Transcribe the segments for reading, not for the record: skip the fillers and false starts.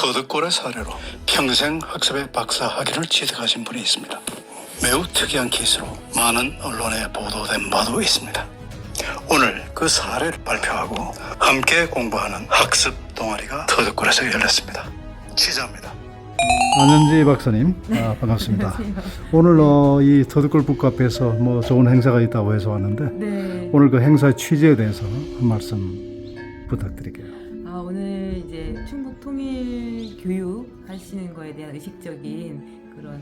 터득골의 사례로 평생 학습의 박사 학위를 취득하신 분이 있습니다. 매우 특이한 케이스로 많은 언론에 보도된 바도 있습니다. 오늘 그 사례를 발표하고 함께 공부하는 학습 동아리가 터득골에서 열렸습니다. 취재합니다. 안현지 박사님, 반갑습니다. 오늘 이 터득골 북카페에서 좋은 행사가 있다고 해서 왔는데 네. 오늘 그 행사의 취지에 대해서 한 말씀 부탁드릴게요. 오늘 이제 충북 통일 교육 하시는 거에 대한 의식적인 그런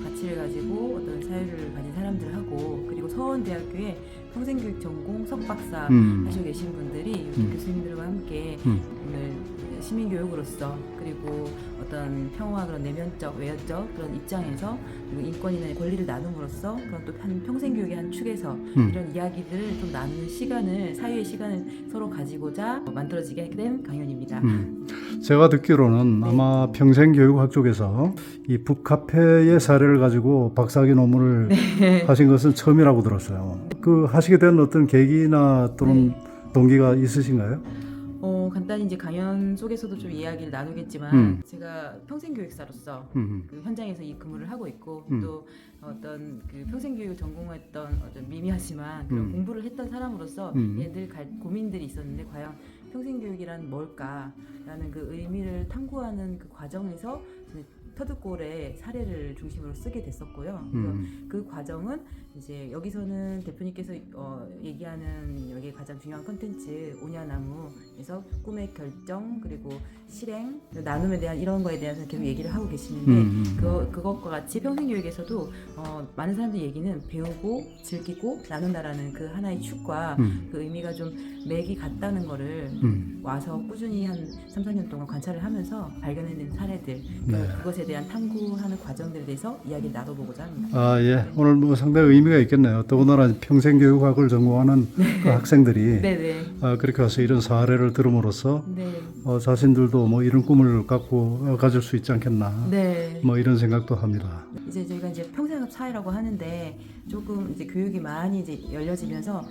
가치를 가지고 어떤 사유를 가진 사람들하고 그리고 서원대학교에 평생교육 전공 석박사 하시고 계신 분들이 이렇게 교수님들과 함께 오늘 시민교육으로서 그리고 어떤 평화 그런 내면적 외연적 그런 입장에서 그리고 인권이나 권리를 나눔으로써 그런 또 한 평생교육의 한 축에서 이런 이야기들을 좀 나누는 시간을 사유의 시간을 서로 가지고자 만들어지게 된 강연입니다. 제가 듣기로는 아마 평생교육학 쪽에서 이 북카페의 사례를 가지고 박사학위 논문을 하신 것은 처음이라고 들었어요. 그 하시게 된 어떤 계기나 또는 동기가 있으신가요? 간단히 이제 강연 속에서도 좀 이야기를 나누겠지만 제가 평생교육사로서 그 현장에서 이 근무를 하고 있고 또 어떤 그 평생교육을 전공했던 어떤 미미하지만 그런 공부를 했던 사람으로서 늘 고민들이 있었는데 과연 평생교육이란 뭘까라는 그 의미를 탐구하는 그 과정에서 터득골의 사례를 중심으로 쓰게 됐었고요. 그 과정은 이제 여기서는 대표님께서 얘기하는 여기 가장 중요한 컨텐츠 오냐나무에서 꿈의 결정 그리고 실행 나눔에 대한 이런 거에 대해서 계속 얘기를 하고 계시는데 그것과 같이 평생교육에서도 많은 사람들이 얘기는 배우고 즐기고 나눈다라는 그 하나의 축과 그 의미가 좀 맥이 같다는 거를 와서 꾸준히 한 3, 4년 동안 관찰을 하면서 발견해낸 사례들 그것에 대한 탐구하는 과정들에 대해서 이야기를 나눠보고자 합니다. 예. 오늘 상당히 의미가 있겠네요. 더군다나 평생교육학을 전공하는 그 학생들이 그렇게 와서 이런 사례를 들음으로써 자신들도 이런 꿈을 가질 수 있지 않겠나 이런 생각도 합니다. 이제 저희가 이제 평생학 사회라고 하는데 조금 이제 교육이 많이 이제 열려지면서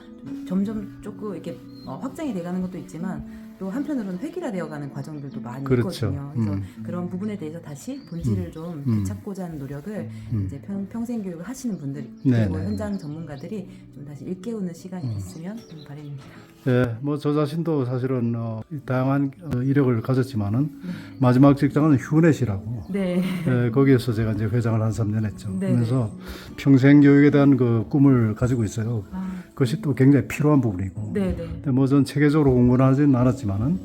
점점 조금 이렇게 확장이 돼가는 것도 있지만 또 한편으로는 획일화되어가는 과정들도 많이 있거든요. 그래서 그런 부분에 대해서 다시 본질을 좀 되찾고자 하는 노력을 이제 평생교육을 하시는 분들 그리고 현장 전문가들이 좀 다시 일깨우는 시간이 됐으면 바람입니다. 예, 저 자신도 사실은 다양한 이력을 가졌지만은 마지막 직장은 휴넷이라고. 거기에서 제가 이제 회장을 한 3년 했죠. 그래서 평생 교육에 대한 그 꿈을 가지고 있어요. 그것이 또 굉장히 필요한 부분이고. 근데 전 체계적으로 공부는 하지는 않았지만은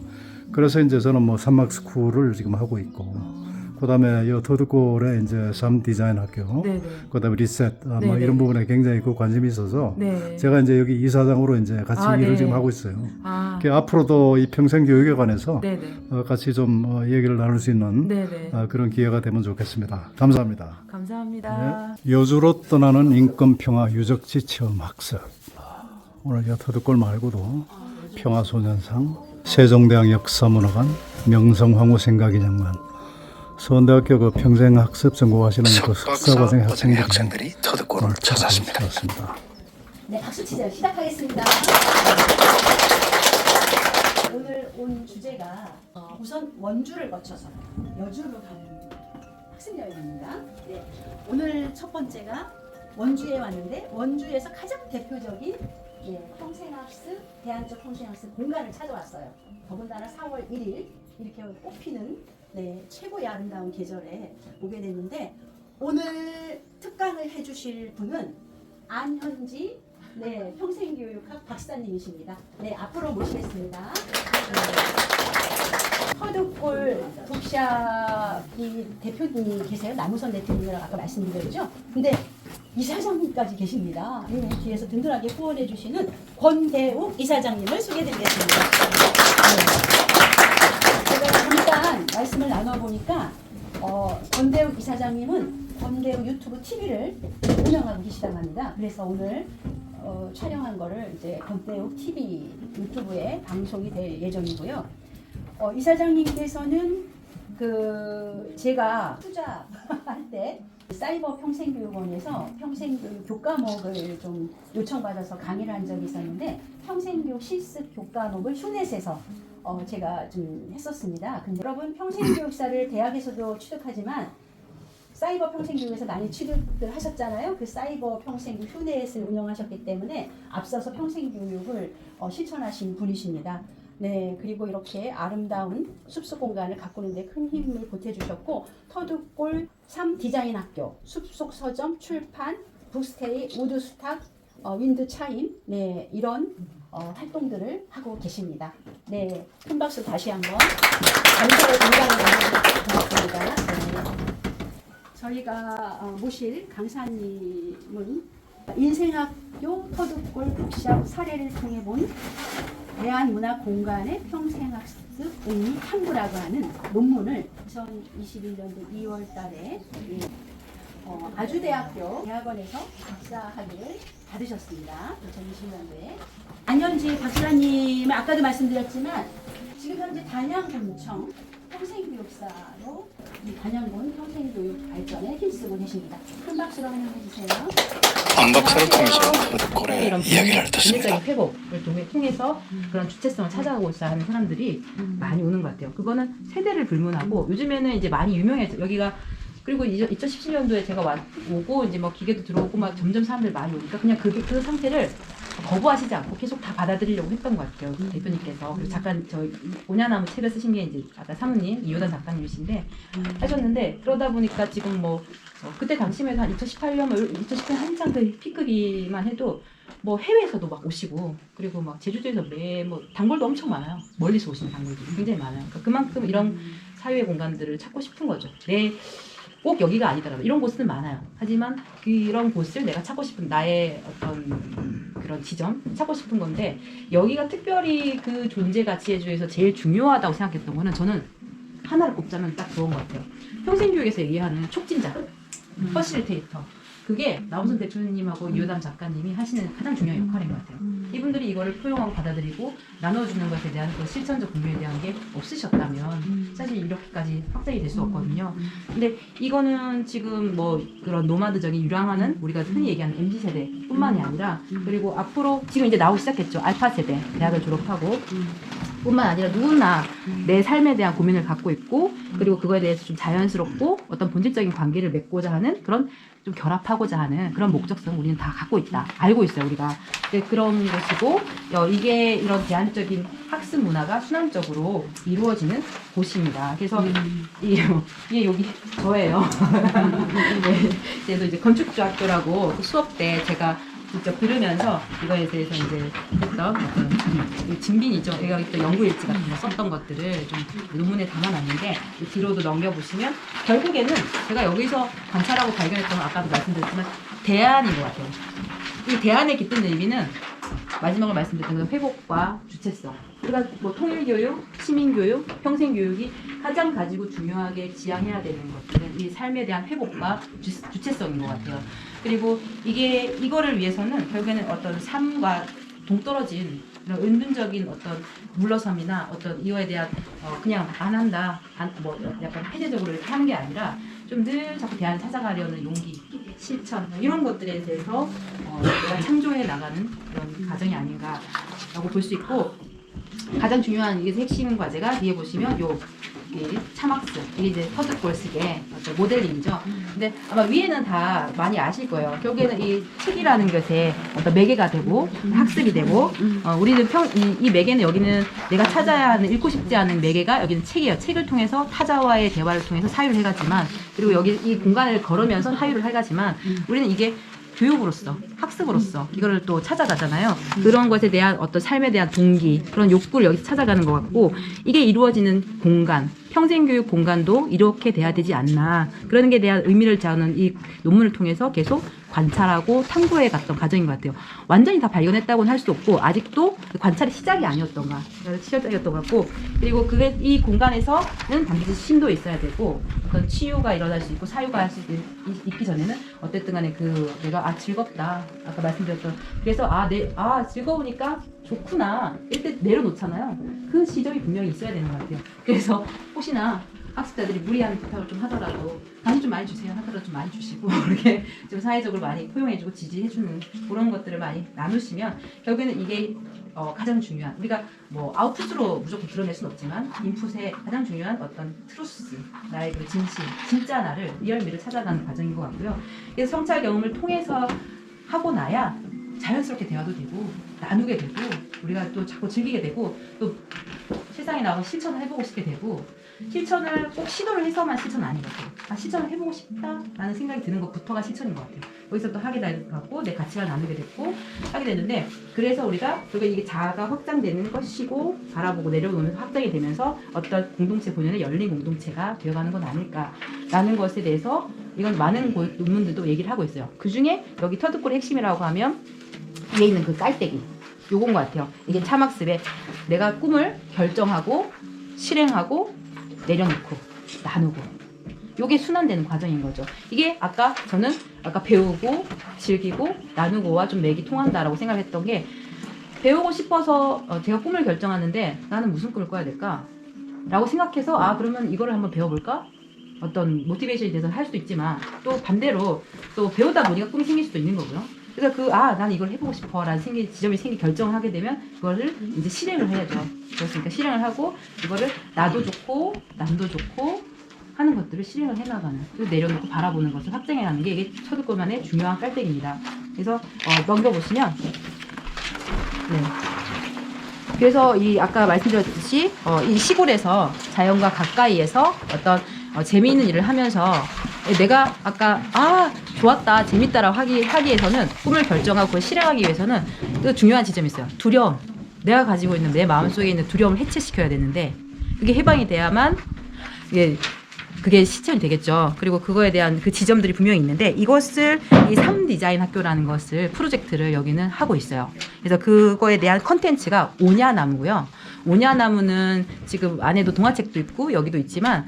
그래서 이제 저는 산막 스쿨을 지금 하고 있고. 그다음에 이 터득골에 이제 삶 디자인 학교, 그다음에 리셋 이런 부분에 굉장히 그 관심이 있어서 제가 이제 여기 이사장으로 이제 같이 일을 지금 하고 있어요. 앞으로도 이 평생 교육에 관해서 같이 좀 얘기를 나눌 수 있는 그런 기회가 되면 좋겠습니다. 감사합니다. 감사합니다. 여주로 떠나는 인권평화 유적지 체험 학습. 오늘 이 터득골 말고도 평화소년상, 세종대왕 역사문화관, 명성황후 생가기념관. 서원대학교 그 평생학습 전공하시는 그 석사과정 학생들이 터득골을 찾았습니다. 네, 학습 취재 시작하겠습니다. 오늘 온 주제가 우선 원주를 거쳐서 여주로 가는 학습 여행입니다. 네, 오늘 첫 번째가 원주에 왔는데 원주에서 가장 대표적인 평생학습, 대안적 평생학습 공간을 찾아왔어요. 더군다나 4월 1일 이렇게 꽃피는 최고의 아름다운 계절에 오게 됐는데 오늘 특강을 해주실 분은 안현지 평생교육학 박사님이십니다. 앞으로 모시겠습니다. 터득골 북샵이 대표님이 계세요. 남우선 대표님이라고 아까 말씀드렸죠. 근데 이사장님까지 계십니다. 뒤에서 든든하게 후원해 주시는 권대욱 이사장님을 소개드리겠습니다. 제가 잠깐 말씀을 나눠보니까 권대욱 이사장님은 권대욱 유튜브 TV를 운영하고 계시다고 합니다. 그래서 오늘 촬영한 거를 이제 권대욱 TV 유튜브에 방송이 될 예정이고요. 이사장님께서는 제가 투자할 때 사이버 평생교육원에서 평생교육 교과목을 좀 요청받아서 강의를 한 적이 있었는데 평생교육 실습 교과목을 휴넷에서 제가 좀 했었습니다. 근데 여러분 평생교육사를 대학에서도 취득하지만 사이버 평생교육에서 많이 취득을 하셨잖아요. 그 사이버 평생교육 휴넷을 운영하셨기 때문에 앞서서 평생교육을 실천하신 분이십니다. 네, 그리고 이렇게 아름다운 숲속 공간을 가꾸는데 큰 힘을 보태주셨고 터득골 3 디자인 학교, 숲속 서점, 출판, 북스테이, 우드스탁, 윈드 차임, 네, 이런 활동들을 하고 계십니다. 네, 큰 박수 다시 한번 감사의 공간을 나눠주셨습니다. 네. 저희가 모실 강사님은 인생학교 터득골 북샵 사례를 통해 본 대한문화공간의 평생학습 의미 탐구라고 하는 논문을 2021년도 2월 달에 아주대학교 대학원에서 박사학위를 받으셨습니다. 2020년도에. 안현지 박사님은 아까도 말씀드렸지만 지금 현재 단양군청 평생교육사로 이 단양군 평생교육 발전에 힘쓰고 계십니다. 큰 박수로 환영해 주세요. 안 박사를 통해서 터득골의 이런 이야기를 듣습니다. 분리적인 회복을 통해서 그런 주체성을 찾아가고자 하는 사람들이 많이 오는 것 같아요. 그거는 세대를 불문하고 요즘에는 이제 많이 유명해져. 여기가 그리고 2017년도에 제가 오고 이제 뭐 기계도 들어오고 막 점점 사람들 많이 오니까 그냥 그 상태를 거부하시지 않고 계속 다 받아들이려고 했던 것 같아요. 대표님께서. 그리고 잠깐 저희 오냐나무 책을 쓰신 게 이제 아까 사모님 이효단 작가님이신데 하셨는데 그러다 보니까 지금 뭐 그때 당시면 한 2018년 한창 그 피크기만 해도 뭐 해외에서도 막 오시고 그리고 막 제주도에서 뭐 단골도 엄청 많아요. 멀리서 오시는 단골들이 굉장히 많아요. 그러니까 그만큼 이런 사회의 공간들을 찾고 싶은 거죠. 꼭 여기가 아니더라도 이런 곳은 많아요. 하지만 이런 곳을 내가 찾고 싶은 나의 어떤 그런 지점 찾고 싶은 건데 여기가 특별히 그 존재 가치에 대해서 제일 중요하다고 생각했던 거는 저는 하나를 꼽자면 딱 그런 것 같아요. 평생교육에서 얘기하는 촉진자, 퍼실리테이터. 그게 나우선 대표님하고 이효담 작가님이 하시는 가장 중요한 역할인 것 같아요. 이분들이 이거를 포용하고 받아들이고 나눠주는 것에 대한 그 실천적 공유에 대한 게 없으셨다면 사실 이렇게까지 확장이 될 수 없거든요. 근데 이거는 지금 뭐 그런 노마드적인 유랑하는 우리가 흔히 얘기하는 MZ세대뿐만이 아니라 그리고 앞으로 지금 이제 나오기 시작했죠. 알파 세대 대학을 졸업하고 뿐만 아니라 누구나 내 삶에 대한 고민을 갖고 있고 그리고 그거에 대해서 좀 자연스럽고 어떤 본질적인 관계를 맺고자 하는 그런 좀 결합하고자 하는 그런 목적성 우리는 다 갖고 있다. 알고 있어요, 우리가. 근데 그런 것이고 이게 이런 대안적인 학습 문화가 순환적으로 이루어지는 곳입니다. 그래서 이게 여기 저예요. 네. 그래서 이제 건축조학교라고 수업 때 제가 직접 들으면서 이거에 대해서 이제 했던 어떤 진빈이죠. 얘가 또 연구일지 같은 거 썼던 것들을 좀 논문에 담아놨는데 뒤로도 넘겨보시면 결국에는 제가 여기서 관찰하고 발견했던 건 아까도 말씀드렸지만 대안인 것 같아요. 이 대안의 깃든 의미는 마지막으로 말씀드렸던 건 회복과 주체성. 그러니까 뭐 통일교육, 시민교육, 평생교육이 가장 가지고 중요하게 지향해야 되는 것들은 이 삶에 대한 회복과 주체성인 것 같아요. 그리고 이거를 위해서는 결국에는 어떤 삶과 동떨어진 그런 은둔적인 어떤 물러섬이나 어떤 이거에 대한 그냥 안 한다, 뭐 약간 폐쇄적으로 이렇게 하는 게 아니라 좀 늘 자꾸 대안을 찾아가려는 용기, 실천 이런 것들에 대해서 내가 창조해 나가는 그런 과정이 아닌가라고 볼 수 있고 가장 중요한 이게 핵심 과제가 뒤에 보시면 이게 참학습 이게 이제 터득골식의 어떤 모델링이죠. 근데 아마 위에는 다 많이 아실 거예요. 결국에는 이 책이라는 것에 어떤 매개가 되고 학습이 되고 우리는 이 매개는 여기는 내가 찾아야 하는 읽고 싶지 않은 매개가 여기는 책이에요. 책을 통해서 타자와의 대화를 통해서 사유를 해가지만 그리고 여기 이 공간을 걸으면서 사유를 해가지만 우리는 이게 교육으로서 학습으로서 이거를 또 찾아가잖아요. 그런 것에 대한 어떤 삶에 대한 동기 그런 욕구를 여기서 찾아가는 것 같고 이게 이루어지는 공간 평생교육 공간도 이렇게 돼야 되지 않나 그런 게 대한 의미를 자는 이 논문을 통해서 계속 관찰하고 탐구해 갔던 과정인 것 같아요. 완전히 다 발견했다고는 할 수 없고 아직도 관찰이 시작이 아니었던가 시작이었던 것 같고 그리고 그게 이 공간에서는 반드시 심도 있어야 되고 어떤 치유가 일어날 수 있고 사유가 할 수 있기 전에는 어쨌든 간에 내가 즐겁다 아까 말씀드렸던 그래서 즐거우니까 좋구나 이때 내려놓잖아요. 그 지점이 분명히 있어야 되는 것 같아요. 그래서 혹시나 학습자들이 무리한 부탁을 좀 하더라도 당신 좀 많이 주세요 하더라도 좀 많이 주시고 이렇게 좀 사회적으로 많이 포용해주고 지지해주는 그런 것들을 많이 나누시면 결국에는 이게 가장 중요한 우리가 뭐 아웃풋으로 무조건 드러낼 수는 없지만 인풋의 가장 중요한 어떤 트루스 나의 그 진실 진짜 나를 리얼미를 찾아가는 과정인 것 같고요. 그래서 성찰 경험을 통해서 하고 나야 자연스럽게 대화도 되고 나누게 되고 우리가 또 자꾸 즐기게 되고 또 세상에 나가서 실천을 해보고 싶게 되고 실천을 꼭 시도를 해서만 실천은 아닌 것 같아요. 아 실천을 해보고 싶다라는 생각이 드는 것부터가 실천인 것 같아요. 거기서 또 하게 되고 내 가치관을 나누게 됐고 하게 되는데 그래서 우리가 이게 자아가 확장되는 것이고 바라보고 내려오면서 확장이 되면서 어떤 공동체 본연의 열린 공동체가 되어가는 건 아닐까라는 것에 대해서 이건 많은 논문들도 얘기를 하고 있어요. 그 중에 여기 터득골의 핵심이라고 하면 위에 있는 그 깔때기 요건 것 같아요. 이게 참학습에 내가 꿈을 결정하고 실행하고 내려놓고 나누고 요게 순환되는 과정인 거죠. 이게 저는 아까 배우고 즐기고 나누고와 좀 맥이 통한다라고 생각했던 게 배우고 싶어서 제가 꿈을 결정하는데 나는 무슨 꿈을 꿔야 될까? 라고 생각해서 그러면 이거를 한번 배워볼까? 어떤 모티베이션이 돼서 할 수도 있지만 또 반대로 또 배우다 보니까 꿈이 생길 수도 있는 거고요. 그래서 나는 이걸 해보고 싶어 라는 지점이 결정을 하게 되면 그거를 이제 실행을 해야죠. 그렇습니까? 실행을 하고 이거를 나도 좋고 남도 좋고 하는 것들을 실행을 해나가는 그리고 내려놓고 바라보는 것을 확장해가는 게 이게 터득골만의 중요한 깔때기입니다. 그래서 넘겨보시면 네. 그래서 이 아까 말씀드렸듯이 이 시골에서 자연과 가까이에서 어떤 재미있는 일을 하면서 내가 아까 좋았다 재밌다라고 하기 위해서는 꿈을 결정하고 그걸 실행하기 위해서는 또 중요한 지점이 있어요. 두려움. 내가 가지고 있는 내 마음속에 있는 두려움을 해체시켜야 되는데 그게 해방이 돼야만 그게 실천이 되겠죠. 그리고 그거에 대한 그 지점들이 분명히 있는데 이것을 이 3디자인 학교라는 것을 프로젝트를 여기는 하고 있어요. 그래서 그거에 대한 컨텐츠가 오냐나무고요. 오냐나무는 지금 안에도 동화책도 있고 여기도 있지만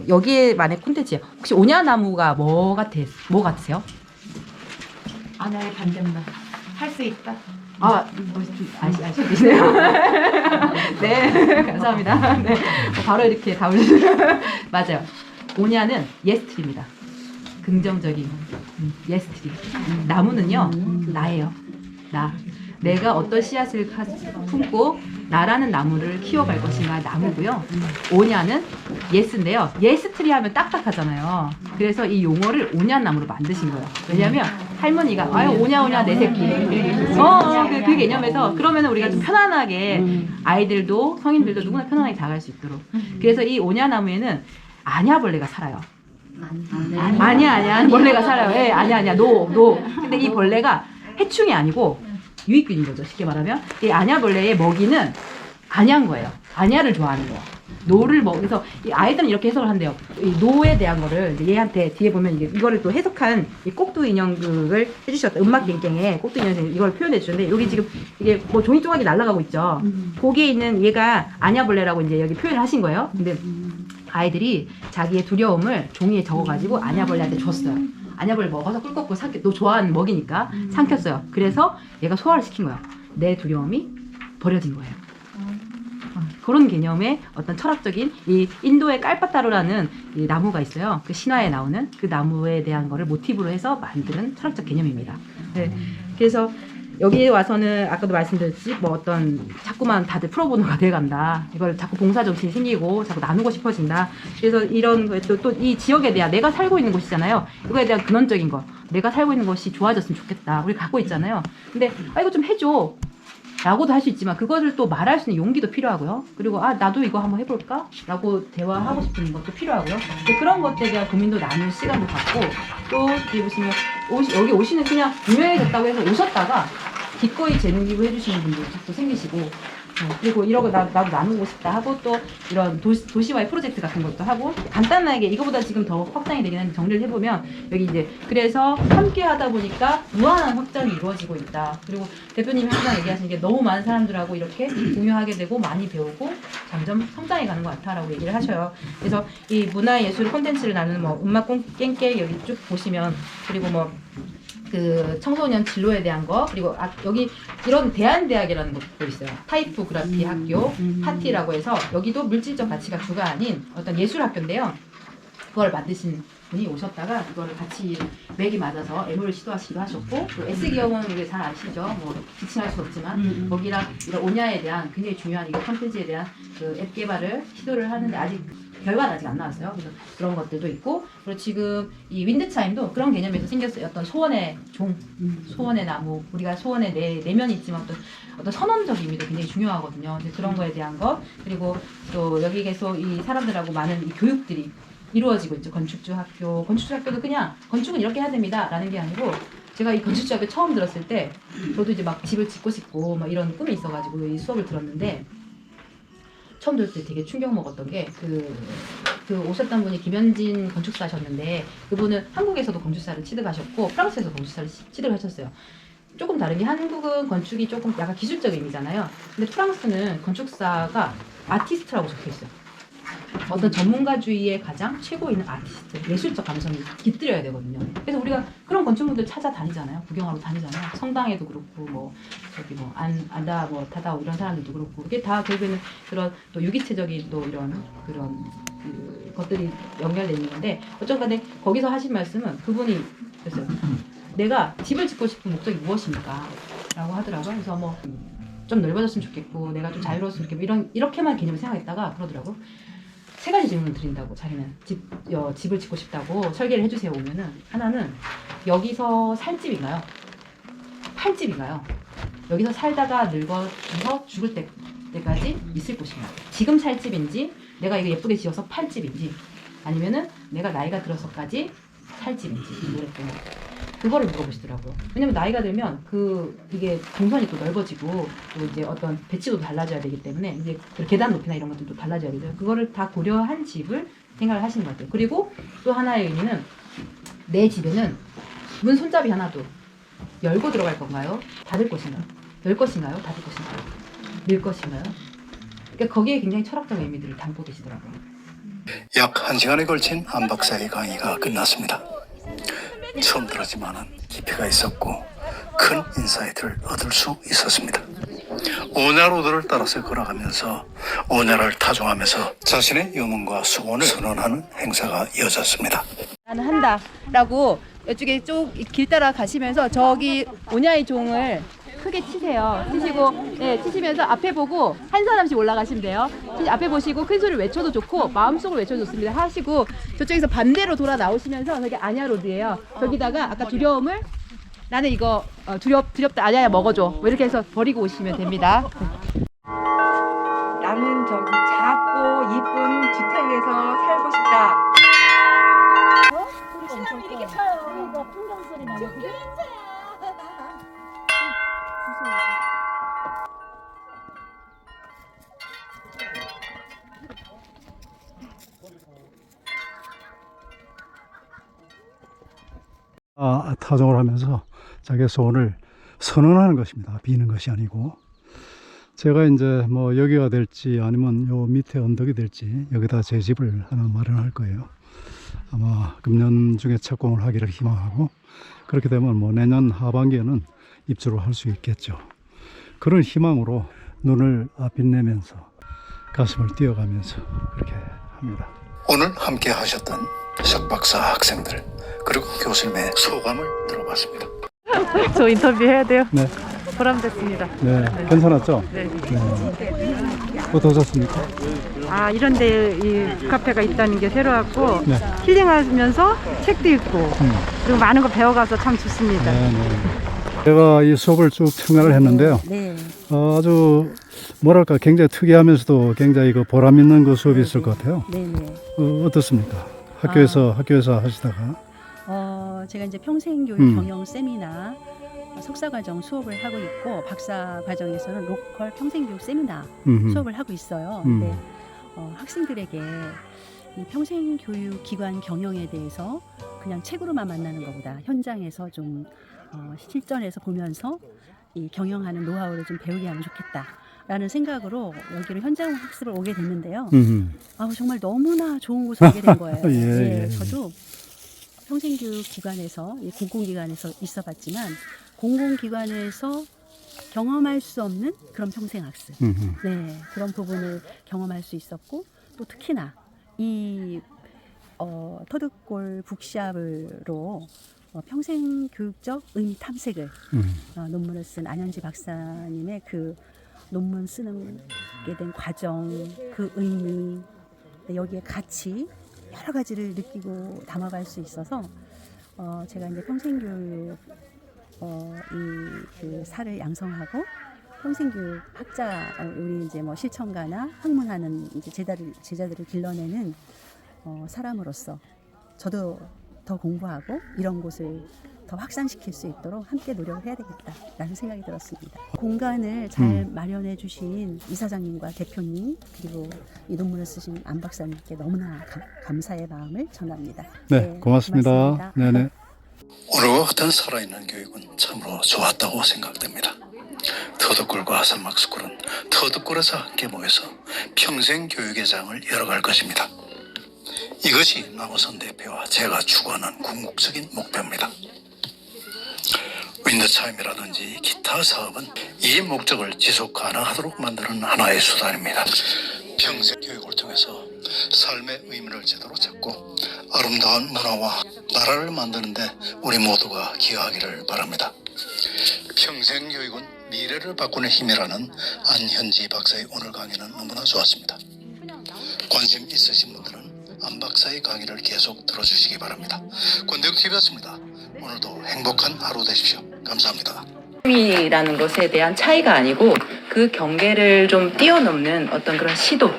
여기에만의 콘텐츠예요. 혹시 오냐나무가 뭐 같으세요? 아나의 반대말 할 수 있다. 아시네요. 네, 감사합니다. 네, 바로 이렇게 답을 주세요. 맞아요. 오냐는 예스트리입니다. 긍정적인 예스트리. 나무는요, 나예요. 내가 어떤 씨앗을 품고 나라는 나무를 키워갈 것인가 나무고요. 오냐는 예스인데요. 예스트리 하면 딱딱하잖아요. 그래서 이 용어를 오냐나무로 만드신 거예요. 왜냐면 할머니가 오냐 내 새끼 그 개념에서 그러면 우리가 좀 편안하게 아이들도 성인들도 누구나 편안하게 자갈 수 있도록 그래서 이 오냐나무에는 아냐벌레가 살아요. 아니야 벌레가 살아요. 예, 아니야 노. 근데 이 벌레가 해충이 아니고 유익균인 거죠. 쉽게 말하면 이 아냐벌레의 먹이는 아냐인 거예요. 아냐를 좋아하는 거예요. 노를 그래서 이 아이들은 이렇게 해석을 한대요. 이 노에 대한 거를 이제 얘한테 뒤에 보면 이거를 또 해석한 이 꼭두 인형극을 해주셨다. 음악 갱갱에 꼭두 인형이 이걸 표현해 주셨는데 여기 지금 이게 뭐 종이 조각이 날아가고 있죠. 거기에 있는 얘가 아냐벌레라고 이제 여기 표현을 하신 거예요. 근데 아이들이 자기의 두려움을 종이에 적어가지고 아냐벌레한테 줬어요. 아냐벌레 먹어서 꿀꺽꿀 너 좋아하는 먹이니까 삼켰어요. 그래서 얘가 소화를 시킨 거예요. 내 두려움이 버려진 거예요. 그런 개념의 어떤 철학적인 이 인도의 깔파타루라는 이 나무가 있어요. 그 신화에 나오는 그 나무에 대한 거를 모티브로 해서 만드는 철학적 개념입니다. 네. 그래서 여기 와서는 아까도 말씀드렸지 자꾸만 다들 프로보노가 돼간다. 이걸 자꾸 봉사정신이 생기고 자꾸 나누고 싶어진다. 그래서 이런 거에 또 이 지역에 대한 내가 살고 있는 곳이잖아요. 이거에 대한 근원적인 거. 내가 살고 있는 곳이 좋아졌으면 좋겠다. 우리 갖고 있잖아요. 근데 이거 좀 해줘. 라고도 할 수 있지만 그것을 또 말할 수 있는 용기도 필요하고요. 그리고 나도 이거 한번 해볼까? 라고 대화하고 싶은 것도 필요하고요. 그런 것들에 대한 고민도 나눌 시간도 갖고 또 여기 보시면 여기 오시는 그냥 유명해졌다고 해서 오셨다가 기꺼이 재능 기부 해주시는 분들도 또 생기시고 그리고 이러고 나도 나누고 싶다 하고 또 이런 도시와의 프로젝트 같은 것도 하고 간단하게 이거보다 지금 더 확장이 되긴 하는데 정리를 해보면 여기 이제 그래서 함께 하다 보니까 무한한 확장이 이루어지고 있다. 그리고 대표님이 항상 얘기하시는 게 너무 많은 사람들하고 이렇게 공유하게 되고 많이 배우고 점점 성장해 가는 것 같다라고 얘기를 하셔요. 그래서 이 문화예술 콘텐츠를 나누는 음악 깽깽 여기 쭉 보시면 그리고 그 청소년 진로에 대한 거, 그리고 여기 이런 대한대학이라는 것도 있어요. 타이포그라피 학교, 파티라고 해서 여기도 물질적 가치가 주가 아닌 어떤 예술 학교인데요. 그걸 만드신 분이 오셨다가 이거를 같이 맥이 맞아서 애모를 시도하시기도 하셨고, 또 S기업은 우리 잘 아시죠? 뭐 지칭할 수 없지만 거기랑 이런 오냐에 대한 굉장히 중요한 이거 컨텐츠에 대한 그 앱 개발을 시도를 하는데 아직 결과는 아직 안 나왔어요. 그래서 그런 것들도 있고, 그리고 지금 이 윈드차임도 그런 개념에서 생겼어요. 어떤 소원의 종, 소원의 나무, 우리가 소원의 내면이 있지만 어떤 선언적 의미도 굉장히 중요하거든요. 이제 그런 거에 대한 것, 그리고 또 여기 계속 이 사람들하고 많은 이 교육들이 이루어지고 있죠. 건축주 학교도 그냥 건축은 이렇게 해야 됩니다 라는 게 아니고, 제가 이 건축주 학교 처음 들었을 때 저도 이제 막 집을 짓고 싶고 막 이런 꿈이 있어가지고 이 수업을 들었는데, 처음 들을 때 되게 충격 먹었던 게 그 오셨던 분이 김현진 건축사셨는데, 그분은 한국에서도 건축사를 취득하셨고 프랑스에서 건축사를 취득하셨어요. 조금 다른 게, 한국은 건축이 조금 약간 기술적 의미잖아요. 근데 프랑스는 건축사가 아티스트라고 적혀 있어요. 어떤 전문가주의의 가장 최고인 아티스트, 예술적 감성이 깃들여야 되거든요. 그래서 우리가 그런 건축물들 찾아다니잖아요. 구경하러 다니잖아요. 성당에도 그렇고, 뭐 저기 뭐 안다 뭐 타다오 이런 사람들도 그렇고, 이게 다 결국에는 그런 또 유기체적인 또 이런 그런 그 것들이 연결되어 있는 건데, 어쩐간에 거기서 하신 말씀은 그분이 그랬어요. 내가 집을 짓고 싶은 목적이 무엇입니까? 라고 하더라고요. 그래서 뭐 좀 넓어졌으면 좋겠고, 내가 좀 자유로웠으면 좋겠고, 이렇게만 개념을 생각했다가 그러더라고. 세 가지 질문을 드린다고. 자기는 집을 짓고 싶다고 설계를 해주세요 오면은, 하나는 여기서 살 집인가요? 팔 집인가요? 여기서 살다가 늙어서 죽을 때까지 있을 곳인가요? 지금 살 집인지, 내가 이거 예쁘게 지어서 팔 집인지, 아니면은 내가 나이가 들어서까지 살 집인지, 노래 때문에. 그거를 물어보시더라고요. 왜냐면 나이가 들면 이게 동선이 또 넓어지고, 또 이제 어떤 배치도 달라져야 되기 때문에 이제 계단 높이나 이런 것들도 달라져야 되죠. 그거를 다 고려한 집을 생각을 하시는 것 같아요. 그리고 또 하나의 의미는, 내 집에는 문 손잡이 하나도 열고 들어갈 건가요? 닫을 것인가요? 열 것인가요? 닫을 것인가요? 밀 것인가요? 그러니까 거기에 굉장히 철학적 의미들을 담고 계시더라고요. 약 1시간에 걸친 안 박사의 강의가 끝났습니다. 처음 들었지만은 깊이가 있었고 큰 인사이트를 얻을 수 있었습니다. 오냐로드를 따라서 걸어가면서 오냐를 타종하면서 자신의 유문과 수건을 선언하는 행사가 이어졌습니다. 나는 한다라고 이쪽에 쭉 길 따라 가시면서 저기 오냐의 종을 크게 치세요. 치시고, 네, 치시면서 앞에 보고 한 사람씩 올라가시면 돼요. 앞에 보시고 큰 소리를 외쳐도 좋고 마음속으로 외쳐도 좋습니다. 하시고, 저쪽에서 반대로 돌아 나오시면서, 저기 아냐로드예요. 저기다가 아까 두려움을, 나는 이거 두렵다, 아냐야 먹어줘, 뭐 이렇게 해서 버리고 오시면 됩니다. 나는 저기 작고 이쁜 주택에서 살고 싶다. 신랑이 이렇게 쳐요. 이거 풍경 소리 나요. 그게 타종을 하면서 자기의 소원을 선언하는 것입니다. 비는 것이 아니고. 제가 이제 뭐 여기가 될지 아니면 요 밑에 언덕이 될지 여기다 제 집을 하나 마련할 거예요. 아마 금년 중에 착공을 하기를 희망하고, 그렇게 되면 뭐 내년 하반기에는 입주를 할 수 있겠죠. 그런 희망으로 눈을 빛내면서 가슴을 뛰어가면서 그렇게 합니다. 오늘 함께 하셨던 석박사 학생들 그리고 교수님의 소감을 들어봤습니다. 저 인터뷰 해야 돼요? 네, 보람됐습니다. 네, 괜찮았죠? 네. 네. 어떠셨습니까? 아, 이런데 이 카페가 있다는 게 새로웠고, 네. 힐링하면서 책도 읽고, 그리고 많은 거 배워가서 참 좋습니다. 네, 네. 제가 이 수업을 쭉 참가를 했는데요. 네. 아주 뭐랄까 굉장히 특이하면서도 굉장히 보람 있는 그 수업이 있을 것 같아요. 네네. 어떻습니까? 학교에서 하시다가. 제가 이제 평생교육 경영 세미나 석사과정 수업을 하고 있고, 박사과정에서는 로컬 평생교육 세미나 수업을 하고 있어요. 근데 학생들에게 이 평생교육 기관 경영에 대해서 그냥 책으로만 만나는 것보다 현장에서 좀 실전에서 보면서 이 경영하는 노하우를 좀 배우게 하면 좋겠다라는 생각으로 여기로 현장 학습을 오게 됐는데요. 정말 너무나 좋은 곳에 오게 된 거예요. 예. 저도 평생교육기관에서 공공기관에서 있어봤지만 공공기관에서 경험할 수 없는 그런 평생학습, 네, 그런 부분을 경험할 수 있었고 또 특히나 이 터득골 북샵으로 평생교육적 의미 탐색을 논문을 쓴 안현지 박사님의 그 논문 쓰게 된 과정, 그 의미, 여기에 가치 여러 가지를 느끼고 담아갈 수 있어서 제가 이제 평생교육 그 살을 양성하고 평생교육 학자 우리 이제 뭐 실천가나 학문하는 이제 제자들을 길러내는 사람으로서 저도 더 공부하고 이런 곳을 더 확산시킬 수 있도록 함께 노력을 해야 되겠다라는 생각이 들었습니다. 공간을 잘 마련해 주신 이사장님과 대표님 그리고 이 논문을 쓰신 안 박사님께 너무나 감사의 마음을 전합니다. 네, 고맙습니다. 네네. 오늘과 같은 살아있는 교육은 참으로 좋았다고 생각됩니다. 터득골과 산막스쿨은 터득골에서 함께 모여서 평생교육의 장을 열어갈 것입니다. 이것이 남우선 대표와 제가 추구하는 궁극적인 목표입니다. 윈드차임이라든지 기타 사업은 이 목적을 지속 가능하도록 만드는 하나의 수단입니다. 평생 교육을 통해서 삶의 의미를 제대로 찾고 아름다운 문화와 나라를 만드는데 우리 모두가 기여하기를 바랍니다. 평생 교육은 미래를 바꾸는 힘이라는 안현지 박사의 오늘 강의는 너무나 좋았습니다. 관심 있으신 분들은 안 박사의 강의를 계속 들어주시기 바랍니다. 권대국TV였습니다. 오늘도 행복한 하루 되십시오. 감사합니다. 이라는 것에 대한 차이가 아니고 그 경계를 좀 뛰어넘는 어떤 그런 시도,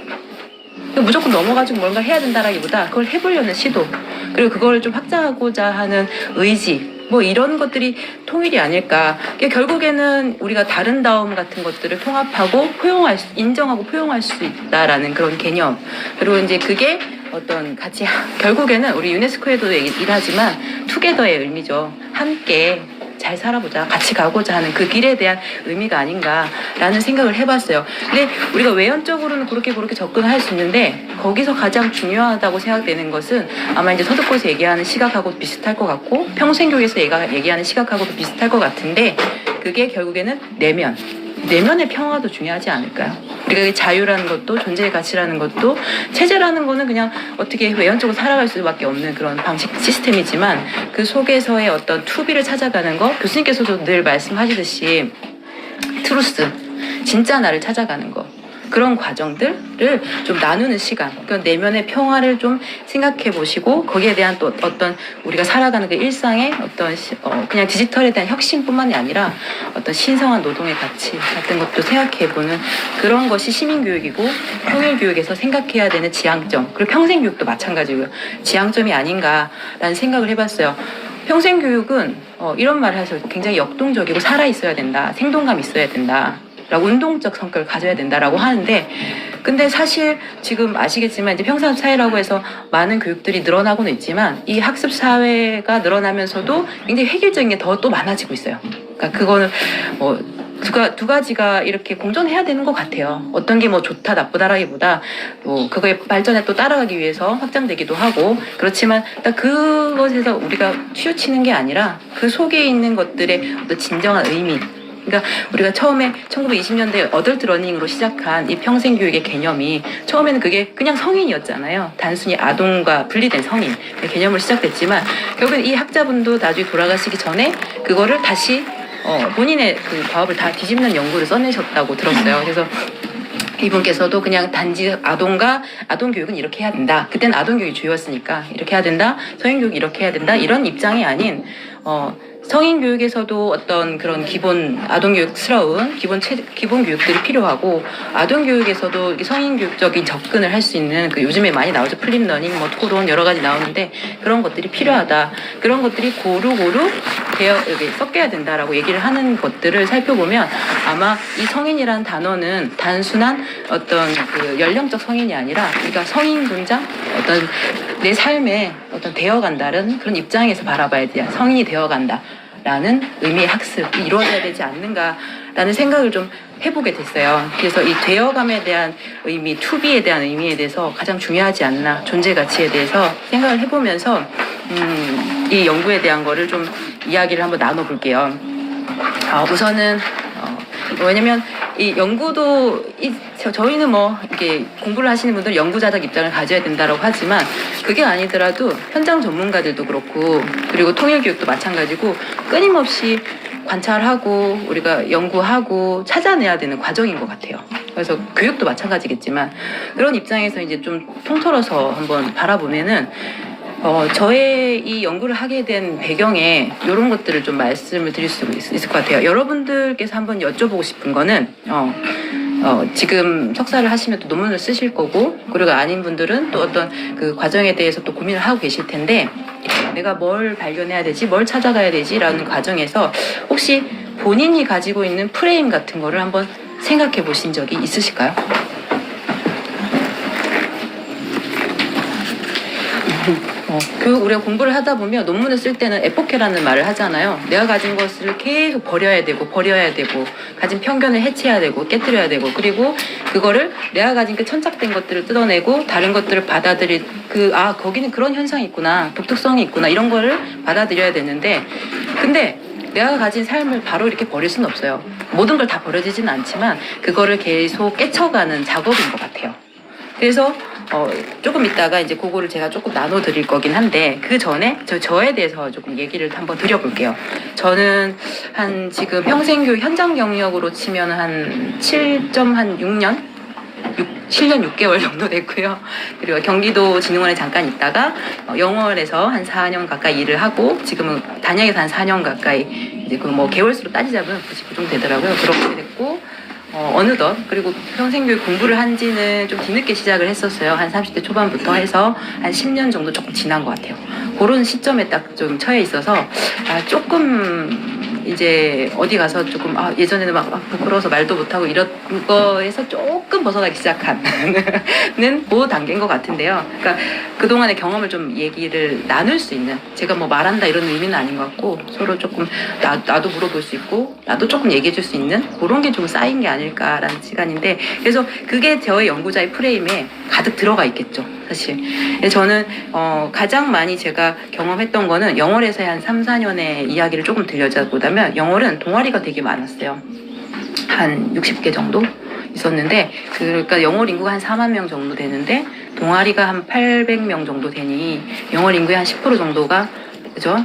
무조건 넘어가지고 뭔가 해야 된다라기보다 그걸 해보려는 시도, 그리고 그걸 좀 확장하고자 하는 의지, 뭐 이런 것들이 통일이 아닐까. 결국에는 우리가 다른다움 같은 것들을 통합하고 인정하고 포용할 수 있다라는 그런 개념. 그리고 이제 그게 어떤 같이 결국에는 우리 유네스코에도 일하지만 투게더의 의미죠. 함께 잘 살아보자, 같이 가고자 하는 그 길에 대한 의미가 아닌가라는 생각을 해봤어요. 근데 우리가 외연적으로는 그렇게 접근할 수 있는데 거기서 가장 중요하다고 생각되는 것은 아마 이제 서득골에서 얘기하는 시각하고 비슷할 것 같고 평생교육에서 얘기하는 시각하고도 비슷할 것 같은데 그게 결국에는 내면의 평화도 중요하지 않을까요? 우리가 자유라는 것도 존재의 가치라는 것도 체제라는 거는 그냥 어떻게 외연적으로 살아갈 수밖에 없는 그런 방식 시스템이지만 그 속에서의 어떤 투비를 찾아가는 거, 교수님께서도 늘 말씀하시듯이 트루스, 진짜 나를 찾아가는 거, 그런 과정들을 좀 나누는 시간, 그러니까 내면의 평화를 좀 생각해 보시고 거기에 대한 또 어떤 우리가 살아가는 그 일상의 어떤 그냥 디지털에 대한 혁신뿐만이 아니라 어떤 신성한 노동의 가치 같은 것도 생각해 보는 그런 것이 시민교육이고 평일교육에서 생각해야 되는 지향점, 그리고 평생교육도 마찬가지고요. 지향점이 아닌가라는 생각을 해봤어요. 평생교육은 이런 말을 해서 굉장히 역동적이고 살아있어야 된다, 생동감 있어야 된다, 라고 운동적 성격을 가져야 된다라고 하는데, 근데 사실 지금 아시겠지만 이제 평산업 사회라고 해서 많은 교육들이 늘어나고는 있지만 이 학습 사회가 늘어나면서도 굉장히 획일적인 게 더 또 많아지고 있어요. 그러니까 그거는 두 가지가 이렇게 공존해야 되는 것 같아요. 어떤 게 뭐 좋다 나쁘다라기보다 그거의 발전에 또 따라가기 위해서 확장되기도 하고, 그렇지만 딱 그것에서 우리가 치우치는 게 아니라 그 속에 있는 것들의 어떤 진정한 의미, 그러니까 우리가 처음에 1920년대 어덜트 러닝으로 시작한 이 평생교육의 개념이 처음에는 그게 그냥 성인이었잖아요. 단순히 아동과 분리된 성인 개념으로 시작됐지만 결국엔 이 학자분도 나중에 돌아가시기 전에 그거를 다시 본인의 그 과업을 다 뒤집는 연구를 써내셨다고 들었어요. 그래서 이분께서도 그냥 단지 아동교육은 이렇게 해야 된다. 그때는 아동교육이 주였으니까 이렇게 해야 된다. 성인교육 이렇게 해야 된다. 이런 입장이 아닌 성인교육에서도 어떤 그런 아동교육스러운 기본 교육들이 필요하고, 아동교육에서도 성인교육적인 접근을 할 수 있는 요즘에 많이 나오죠. 플립러닝, 토론 여러 가지 나오는데 그런 것들이 필요하다. 그런 것들이 고루고루 여기 섞여야 된다라고 얘기를 하는 것들을 살펴보면 아마 이 성인이라는 단어는 단순한 어떤 연령적 성인이 아니라 우리가 성인 군장, 어떤 내 삶에 어떤 되어간다는 그런 입장에서 바라봐야 돼요. 성인이 되어간다 라는 의미의 학습이 이루어져야 되지 않는가라는 생각을 좀 해보게 됐어요. 그래서 이 되어감에 대한 의미, 투비에 대한 의미에 대해서 가장 중요하지 않나, 존재 가치에 대해서 생각을 해보면서 이 연구에 대한 거를 좀 이야기를 한번 나눠볼게요. 우선은 왜냐면 이 연구도 저희는 뭐 이렇게 공부를 하시는 분들 연구자적 입장을 가져야 된다라고 하지만 그게 아니더라도 현장 전문가들도 그렇고 그리고 통일교육도 마찬가지고 끊임없이 관찰하고 우리가 연구하고 찾아내야 되는 과정인 것 같아요. 그래서 교육도 마찬가지겠지만 그런 입장에서 이제 좀 통틀어서 한번 바라보면은 저의 이 연구를 하게 된 배경에 이런 것들을 좀 말씀을 드릴 수 있을 것 같아요. 여러분들께서 한번 여쭤보고 싶은 거는 지금 석사를 하시면 또 논문을 쓰실 거고 그리고 아닌 분들은 또 어떤 그 과정에 대해서 또 고민을 하고 계실 텐데 내가 뭘 발견해야 되지, 뭘 찾아가야 되지라는 과정에서 혹시 본인이 가지고 있는 프레임 같은 거를 한번 생각해 보신 적이 있으실까요? 우리가 공부를 하다 보면 논문을 쓸 때는 에포케라는 말을 하잖아요. 내가 가진 것을 계속 버려야 되고 가진 편견을 해체해야 되고 깨뜨려야 되고 그리고 그거를 내가 가진 그 천착된 것들을 뜯어내고 다른 것들을 받아들일 거기는 그런 현상이 있구나, 독특성이 있구나 이런 거를 받아들여야 되는데 근데 내가 가진 삶을 바로 이렇게 버릴 수는 없어요. 모든 걸 다 버려지지는 않지만 그거를 계속 깨쳐가는 작업인 것 같아요. 그래서 조금 있다가 이제 그거를 제가 조금 나눠드릴 거긴 한데 그 전에 저에 대해서 조금 얘기를 한번 드려볼게요. 저는 지금 평생교육 현장 경력으로 치면 한 7년 6개월 정도 됐고요. 그리고 경기도 진흥원에 잠깐 있다가 영월에서 한 4년 가까이 일을 하고 지금은 단양에서 한 4년 가까이 이제 그 뭐 개월수로 따지자면 99 정도 되더라고요. 그렇게 됐고 어느덧 그리고 평생교육 공부를 한 지는 좀 뒤늦게 시작을 했었어요. 한 30대 초반부터 해서 한 10년 정도 조금 지난 것 같아요. 그런 시점에 딱 좀 처해 있어서 조금 이제 어디 가서 조금 예전에는 막 부끄러워서 말도 못하고 이런 거에서 조금 벗어나기 시작하는 그 단계인 것 같은데요. 그러니까 그동안의 경험을 좀 얘기를 나눌 수 있는 제가 뭐 말한다 이런 의미는 아닌 것 같고 서로 조금 나도 물어볼 수 있고 나도 조금 얘기해 줄 수 있는 그런 게 좀 쌓인 게 아닐까라는 시간인데 그래서 그게 저의 연구자의 프레임에 가득 들어가 있겠죠. 사실 저는 가장 많이 제가 경험했던 거는 영월에서의 한 3, 4년의 이야기를 조금 들려주자면 영월은 동아리가 되게 많았어요. 한 60개 정도 있었는데 그러니까 영월 인구가 한 4만 명 정도 되는데 동아리가 한 800명 정도 되니 영월 인구의 한 10% 정도가 그죠?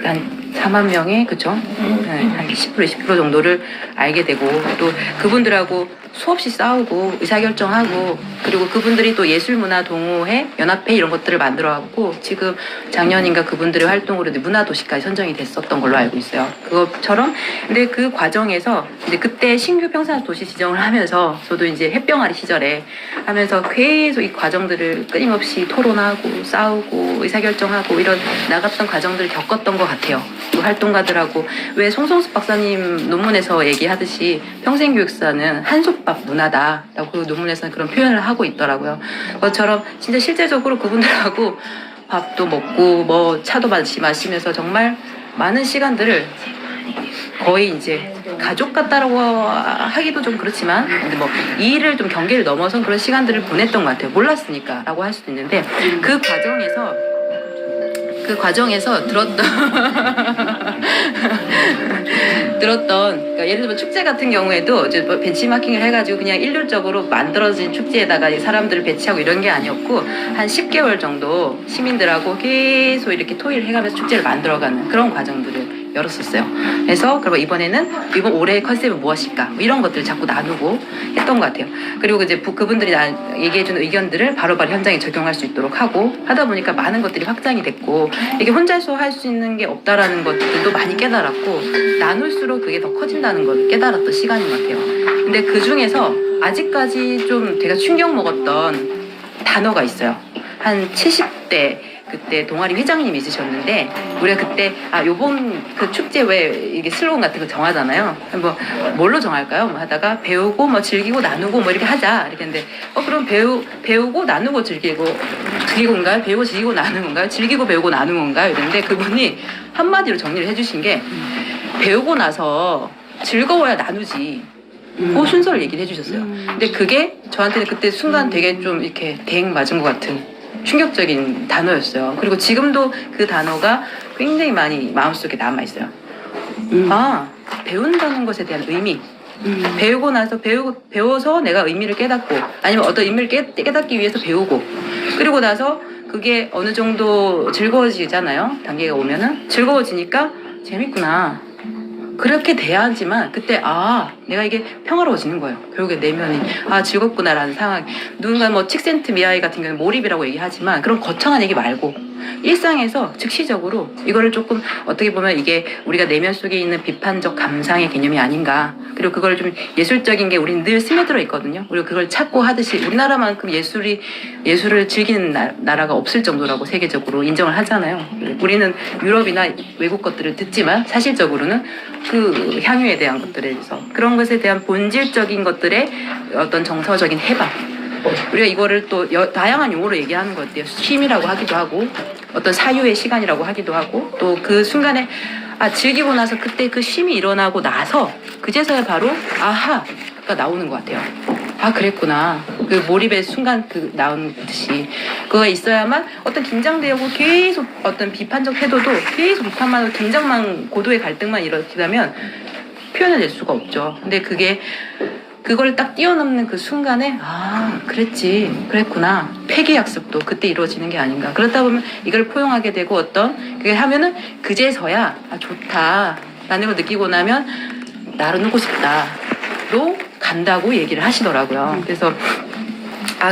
한 4만 명의 그죠? 한 10%, 20% 정도를 알게 되고 또 그분들하고 수없이 싸우고 의사결정하고 그리고 그분들이 또 예술문화 동호회, 연합회 이런 것들을 만들어갖고 지금 작년인가 그분들의 활동으로 문화도시까지 선정이 됐었던 걸로 알고 있어요. 그것처럼 근데 그 과정에서 이제 그때 신규 평산도시 지정을 하면서 저도 이제 햇병아리 시절에 하면서 계속 이 과정들을 끊임없이 토론하고 싸우고 의사결정하고 이런 나갔던 과정들을 겪었던 것 같아요. 그 활동가들하고 왜 송성숙 박사님 논문에서 얘기하듯이 평생교육사는 한솥밥 문화다라고 그 논문에서는 그런 표현을 하고 있더라고요. 그것처럼 진짜 실제적으로 그분들하고 밥도 먹고 뭐 차도 마시면서 정말 많은 시간들을 거의 이제 가족 같다라고 하기도 좀 그렇지만 근데 뭐 이 일을 좀 경계를 넘어선 그런 시간들을 보냈던 것 같아요. 몰랐으니까라고 할 수도 있는데 그 과정에서 들었던 그러니까 예를 들면 축제 같은 경우에도 이제 뭐 벤치마킹을 해가지고 그냥 일률적으로 만들어진 축제에다가 사람들을 배치하고 이런 게 아니었고 한 10개월 정도 시민들하고 계속 이렇게 토의를 해가면서 축제를 만들어가는 그런 과정들을 열었었어요. 그래서 그럼 이번 올해의 컨셉은 무엇일까? 뭐 이런 것들을 자꾸 나누고 했던 것 같아요. 그리고 이제 그분들이 얘기해주는 의견들을 바로바로 현장에 적용할 수 있도록 하고 하다 보니까 많은 것들이 확장이 됐고 이게 혼자서 할 수 있는 게 없다라는 것들도 많이 깨달았고 나눌수록 그게 더 커진다는 걸 깨달았던 시간인 것 같아요. 근데 그 중에서 아직까지 좀 제가 충격 먹었던 단어가 있어요. 한 70대 그때 동아리 회장님이 있으셨는데 우리가 그때 요번 그 축제 왜 이게 슬로건 같은 거 정하잖아요. 뭐 뭘로 정할까요? 뭐 하다가 배우고 뭐 즐기고 나누고 뭐 이렇게 하자 이렇게 했는데 그럼 배우고 나누고 즐기고인가요? 배우고 즐기고 나누는 건가요? 즐기고 배우고 나누는 건가요? 이랬는데 그분이 한마디로 정리를 해주신 게 배우고 나서 즐거워야 나누지. 그 순서를 얘기를 해주셨어요. 근데 그게 저한테는 그때 순간 되게 좀 이렇게 대응 맞은 것 같은 충격적인 단어였어요. 그리고 지금도 그 단어가 굉장히 많이 마음속에 남아있어요. 아, 배운다는 것에 대한 의미. 배우고 나서 배워서 내가 의미를 깨닫고 아니면 어떤 의미를 깨닫기 위해서 배우고 그리고 나서 그게 어느 정도 즐거워지잖아요. 단계가 오면은 즐거워지니까 재밌구나. 그렇게 돼야지만 그때 내가 이게 평화로워지는 거예요. 결국에 내면이 즐겁구나라는 상황. 누군가 뭐 칙센트 미아이 같은 경우는 몰입이라고 얘기하지만 그런 거창한 얘기 말고 일상에서 즉시적으로 이거를 조금 어떻게 보면 이게 우리가 내면 속에 있는 비판적 감상의 개념이 아닌가. 그리고 그걸 좀 예술적인 게 우리는 늘 스며들어 있거든요. 그리고 그걸 찾고 하듯이 우리나라만큼 예술을 즐기는 나라가 없을 정도라고 세계적으로 인정을 하잖아요. 우리는 유럽이나 외국 것들을 듣지만 사실적으로는 그 향유에 대한 것들에 대해서 그런 것에 대한 본질적인 것들의 어떤 정서적인 해방. 우리가 이거를 또 다양한 용어로 얘기하는 것 같아요. 쉼이라고 하기도 하고 어떤 사유의 시간이라고 하기도 하고 또 그 순간에 즐기고 나서 그때 그 쉼이 일어나고 나서 그제서야 바로 아하가 나오는 것 같아요. 그랬구나. 그 몰입의 순간 나온 듯이 그거가 있어야만 어떤 긴장되고 계속 어떤 비판적 태도도 계속 비판만 하고 긴장만 고도의 갈등만 일으키다면 표현해낼 수가 없죠. 근데 그걸 딱 뛰어넘는 그 순간에 그랬구나. 폐기학습도 그때 이루어지는 게 아닌가. 그렇다 보면 이걸 포용하게 되고 그게 하면은 그제서야 좋다라는 걸 느끼고 나면 나누고 싶다로 간다고 얘기를 하시더라고요. 그래서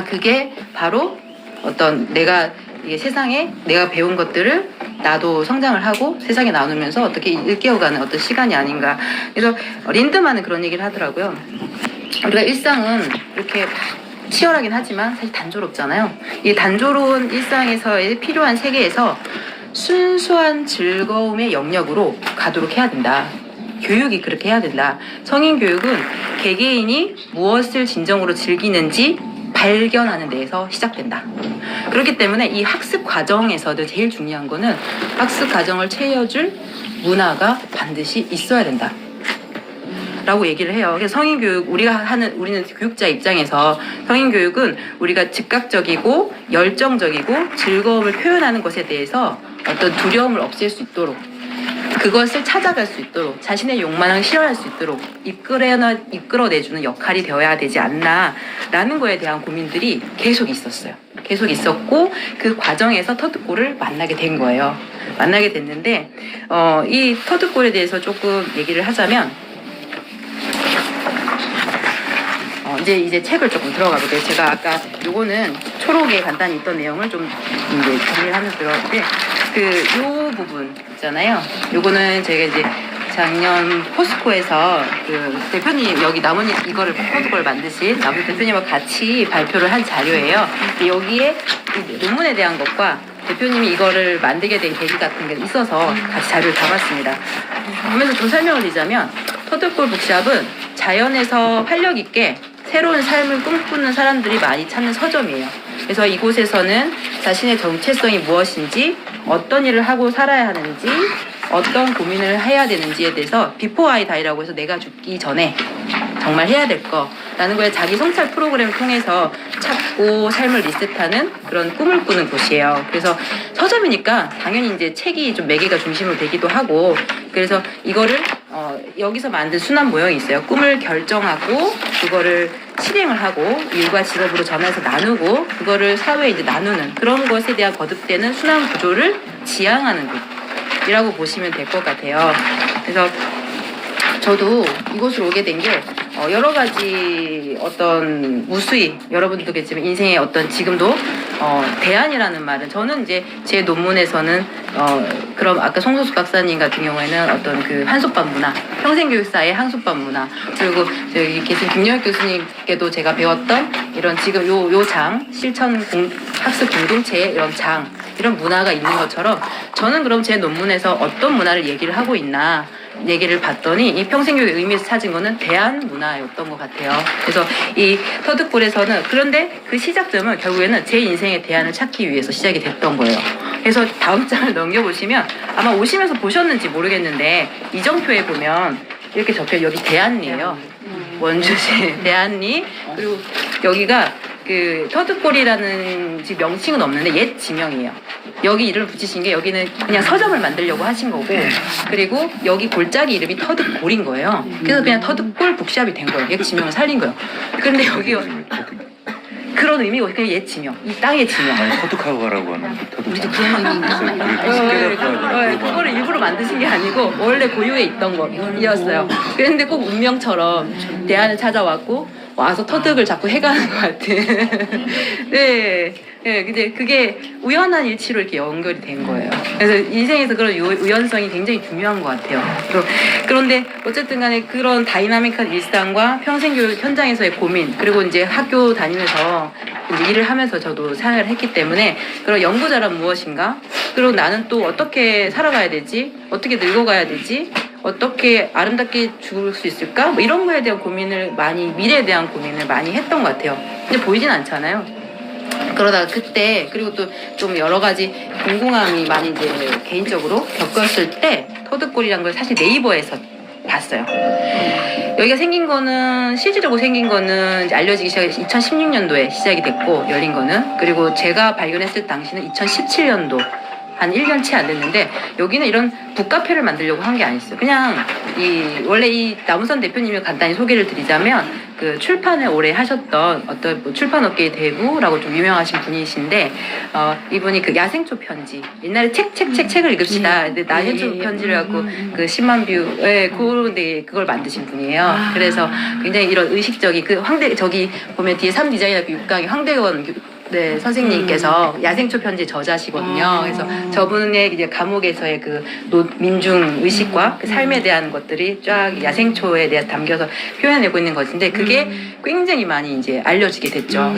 그게 바로 어떤 내가 이게 세상에 내가 배운 것들을 나도 성장을 하고 세상에 나누면서 어떻게 일깨워가는 어떤 시간이 아닌가. 그래서 린드만은 그런 얘기를 하더라고요. 우리가 일상은 이렇게 막 치열하긴 하지만 사실 단조롭잖아요. 이 단조로운 일상에서의 필요한 세계에서 순수한 즐거움의 영역으로 가도록 해야 된다. 교육이 그렇게 해야 된다. 성인 교육은 개개인이 무엇을 진정으로 즐기는지 발견하는 데에서 시작된다. 그렇기 때문에 이 학습 과정에서도 제일 중요한 거는 학습 과정을 채워줄 문화가 반드시 있어야 된다. 라고 얘기를 해요. 그래서 성인교육, 우리는 교육자 입장에서 성인교육은 우리가 즉각적이고 열정적이고 즐거움을 표현하는 것에 대해서 어떤 두려움을 없앨 수 있도록 그것을 찾아갈 수 있도록 자신의 욕망을 실현할 수 있도록 이끌어내주는 역할이 되어야 되지 않나라는 거에 대한 고민들이 계속 있었어요. 계속 있었고 그 과정에서 터득골을 만나게 된 거예요. 만나게 됐는데 이 터득골에 대해서 조금 얘기를 하자면 이제 책을 조금 들어가 볼게요. 제가 아까 요거는 초록에 간단히 있던 내용을 좀 이제 정리를 하면서 들어갔는데 요 부분 있잖아요. 요거는 제가 이제 작년 포스코에서 그 대표님 여기 나뭇잎 이거를 포스코를 만드신 나뭇잎 대표님과 같이 발표를 한 자료예요. 여기에 논문에 대한 것과 대표님이 이거를 만들게 된 계기 같은 게 있어서 같이 자료를 담았습니다. 보면서 좀 설명을 드리자면 터득골 북샵은 자연에서 활력 있게 새로운 삶을 꿈꾸는 사람들이 많이 찾는 서점이에요. 그래서 이곳에서는 자신의 정체성이 무엇인지, 어떤 일을 하고 살아야 하는지, 어떤 고민을 해야 되는지에 대해서 비포 아이 다이라고 해서 내가 죽기 전에 정말 해야 될 거라는 거에 자기 성찰 프로그램을 통해서 찾고 삶을 리셋하는 그런 꿈을 꾸는 곳이에요. 그래서 서점이니까 당연히 이제 책이 좀 매개가 중심으로 되기도 하고 그래서 이거를 여기서 만든 순환 모형이 있어요. 꿈을 결정하고 그거를 실행을 하고 일과 직업으로 전화해서 나누고 그거를 사회에 이제 나누는 그런 것에 대한 거듭되는 순환 구조를 지향하는 곳이라고 보시면 될 것 같아요. 그래서 저도 이곳으로 오게 된 게 여러 가지 어떤 무수히 여러분도 겠지만 인생의 어떤 지금도 대안이라는 말은 저는 이제 제 논문에서는 그럼 아까 송소숙 박사님 같은 경우에는 어떤 그 한솥밥 문화, 평생교육사의 한솥밥 문화 그리고 저기 계신 김영혁 교수님께도 제가 배웠던 이런 지금 요 장 실천 학습 공동체의 이런 장 이런 문화가 있는 것처럼 저는 그럼 제 논문에서 어떤 문화를 얘기를 하고 있나 얘기를 봤더니 이 평생교육의 의미에서 찾은 거는 대안 문화였던 것 같아요. 그래서 이 터득골에서는 그런데 그 시작점은 결국에는 제 인생의 대안을 찾기 위해서 시작이 됐던 거예요. 그래서 다음 장을 넘겨보시면 아마 오시면서 보셨는지 모르겠는데 이정표에 보면 이렇게 적혀 여기 대안리예요. 원주시 대안리 그리고 여기가 그 터득골이라는 명칭은 없는데 옛 지명이에요. 여기 이름을 붙이신 게 여기는 그냥 서점을 만들려고 하신 거고, 그리고 여기 골짜기 이름이 터득골인 거예요. 그래서 그냥 터득골 북샵이 된 거예요. 옛 지명을 살린 거예요. 그런데 여기 그런 의미고 그냥 옛 지명, 이 땅의 지명. 아니 터득하고 가라고 하는 우리도 그런 의미인가? 그거를 일부러 만드신 게 아니고 원래 고유에 있던 거였어요. 그런데 꼭 운명처럼 대안을 찾아왔고 와서 터득을 자꾸 해가는 것 같은. 네. 네, 근데 그게 우연한 일치로 이렇게 연결이 된 거예요. 그래서 인생에서 그런 우연성이 굉장히 중요한 것 같아요. 그런데 어쨌든 간에 그런 다이나믹한 일상과 평생교육 현장에서의 고민, 그리고 이제 학교 다니면서 이제 일을 하면서 저도 생활을 했기 때문에 그런 연구자란 무엇인가? 그리고 나는 또 어떻게 살아가야 되지? 어떻게 늙어가야 되지? 어떻게 아름답게 죽을 수 있을까? 뭐 이런 거에 대한 고민을 많이, 미래에 대한 고민을 많이 했던 것 같아요. 근데 보이진 않잖아요. 그러다가 그때, 그리고 또 좀 여러 가지 궁금함이 많이 이제 개인적으로 겪었을 때 터득골이란 걸 사실 네이버에서 봤어요. 여기가 생긴 거는, 실질적으로 생긴 거는 이제 알려지기 시작해서 2016년도에 시작이 됐고, 열린 거는. 그리고 제가 발견했을 당시는 2017년도. 한 1년 채 안 됐는데, 여기는 이런 북카페를 만들려고 한 게 아니었어요. 그냥 원래 이 남우선 대표님을 간단히 소개를 드리자면, 그 출판을 오래 하셨던 어떤 뭐 출판업계의 대부라고 좀 유명하신 분이신데, 이분이 그 야생초 편지, 옛날에 책을 읽읍시다. 근데 야생초 편지를 갖고 그 10만 뷰에 그걸 만드신 분이에요. 그래서 굉장히 이런 의식적인 그 저기 보면 뒤에 3디자인학교 6강의 황대원 네, 선생님께서 야생초 편지 저자시거든요. 그래서 저분의 이제 감옥에서의 그 민중 의식과 그 삶에 대한 것들이 쫙 야생초에 대해 담겨서 표현해내고 있는 것인데, 그게 굉장히 많이 이제 알려지게 됐죠.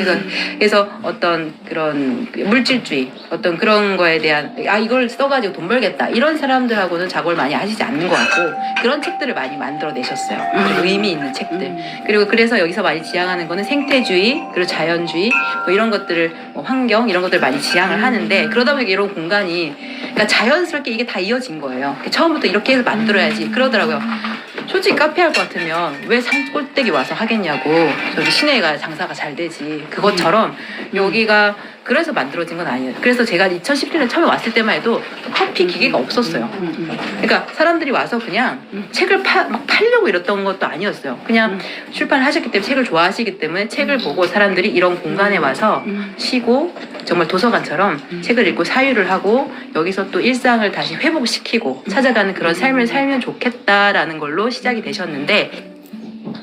그래서 어떤 그런 물질주의, 어떤 그런 거에 대한, 이걸 써가지고 돈 벌겠다, 이런 사람들하고는 작업을 많이 하시지 않는 것 같고, 그런 책들을 많이 만들어내셨어요. 의미 있는 책들. 그리고 그래서 여기서 많이 지향하는 거는 생태주의, 그리고 자연주의, 뭐 이런 것들을, 뭐 환경 이런 것들 많이 지향을 하는데, 그러다 보니까 이런 공간이, 그러니까 자연스럽게 이게 다 이어진 거예요. 처음부터 이렇게 해서 만들어야지 그러더라고요. 솔직히 카페 할 것 같으면 왜 산 꼴대기 와서 하겠냐고, 저기 시내가 장사가 잘 되지. 그것처럼 여기가 그래서 만들어진 건 아니에요. 그래서 제가 2017년에 처음에 왔을 때만 해도 커피 기계가 없었어요. 그러니까 사람들이 와서 그냥 책을 막 팔려고 이랬던 것도 아니었어요. 그냥 출판을 하셨기 때문에, 책을 좋아하시기 때문에 책을 보고 사람들이 이런 공간에 와서 쉬고, 정말 도서관처럼 책을 읽고 사유를 하고, 여기서 또 일상을 다시 회복시키고 찾아가는 그런 삶을 살면 좋겠다라는 걸로 시작이 되셨는데,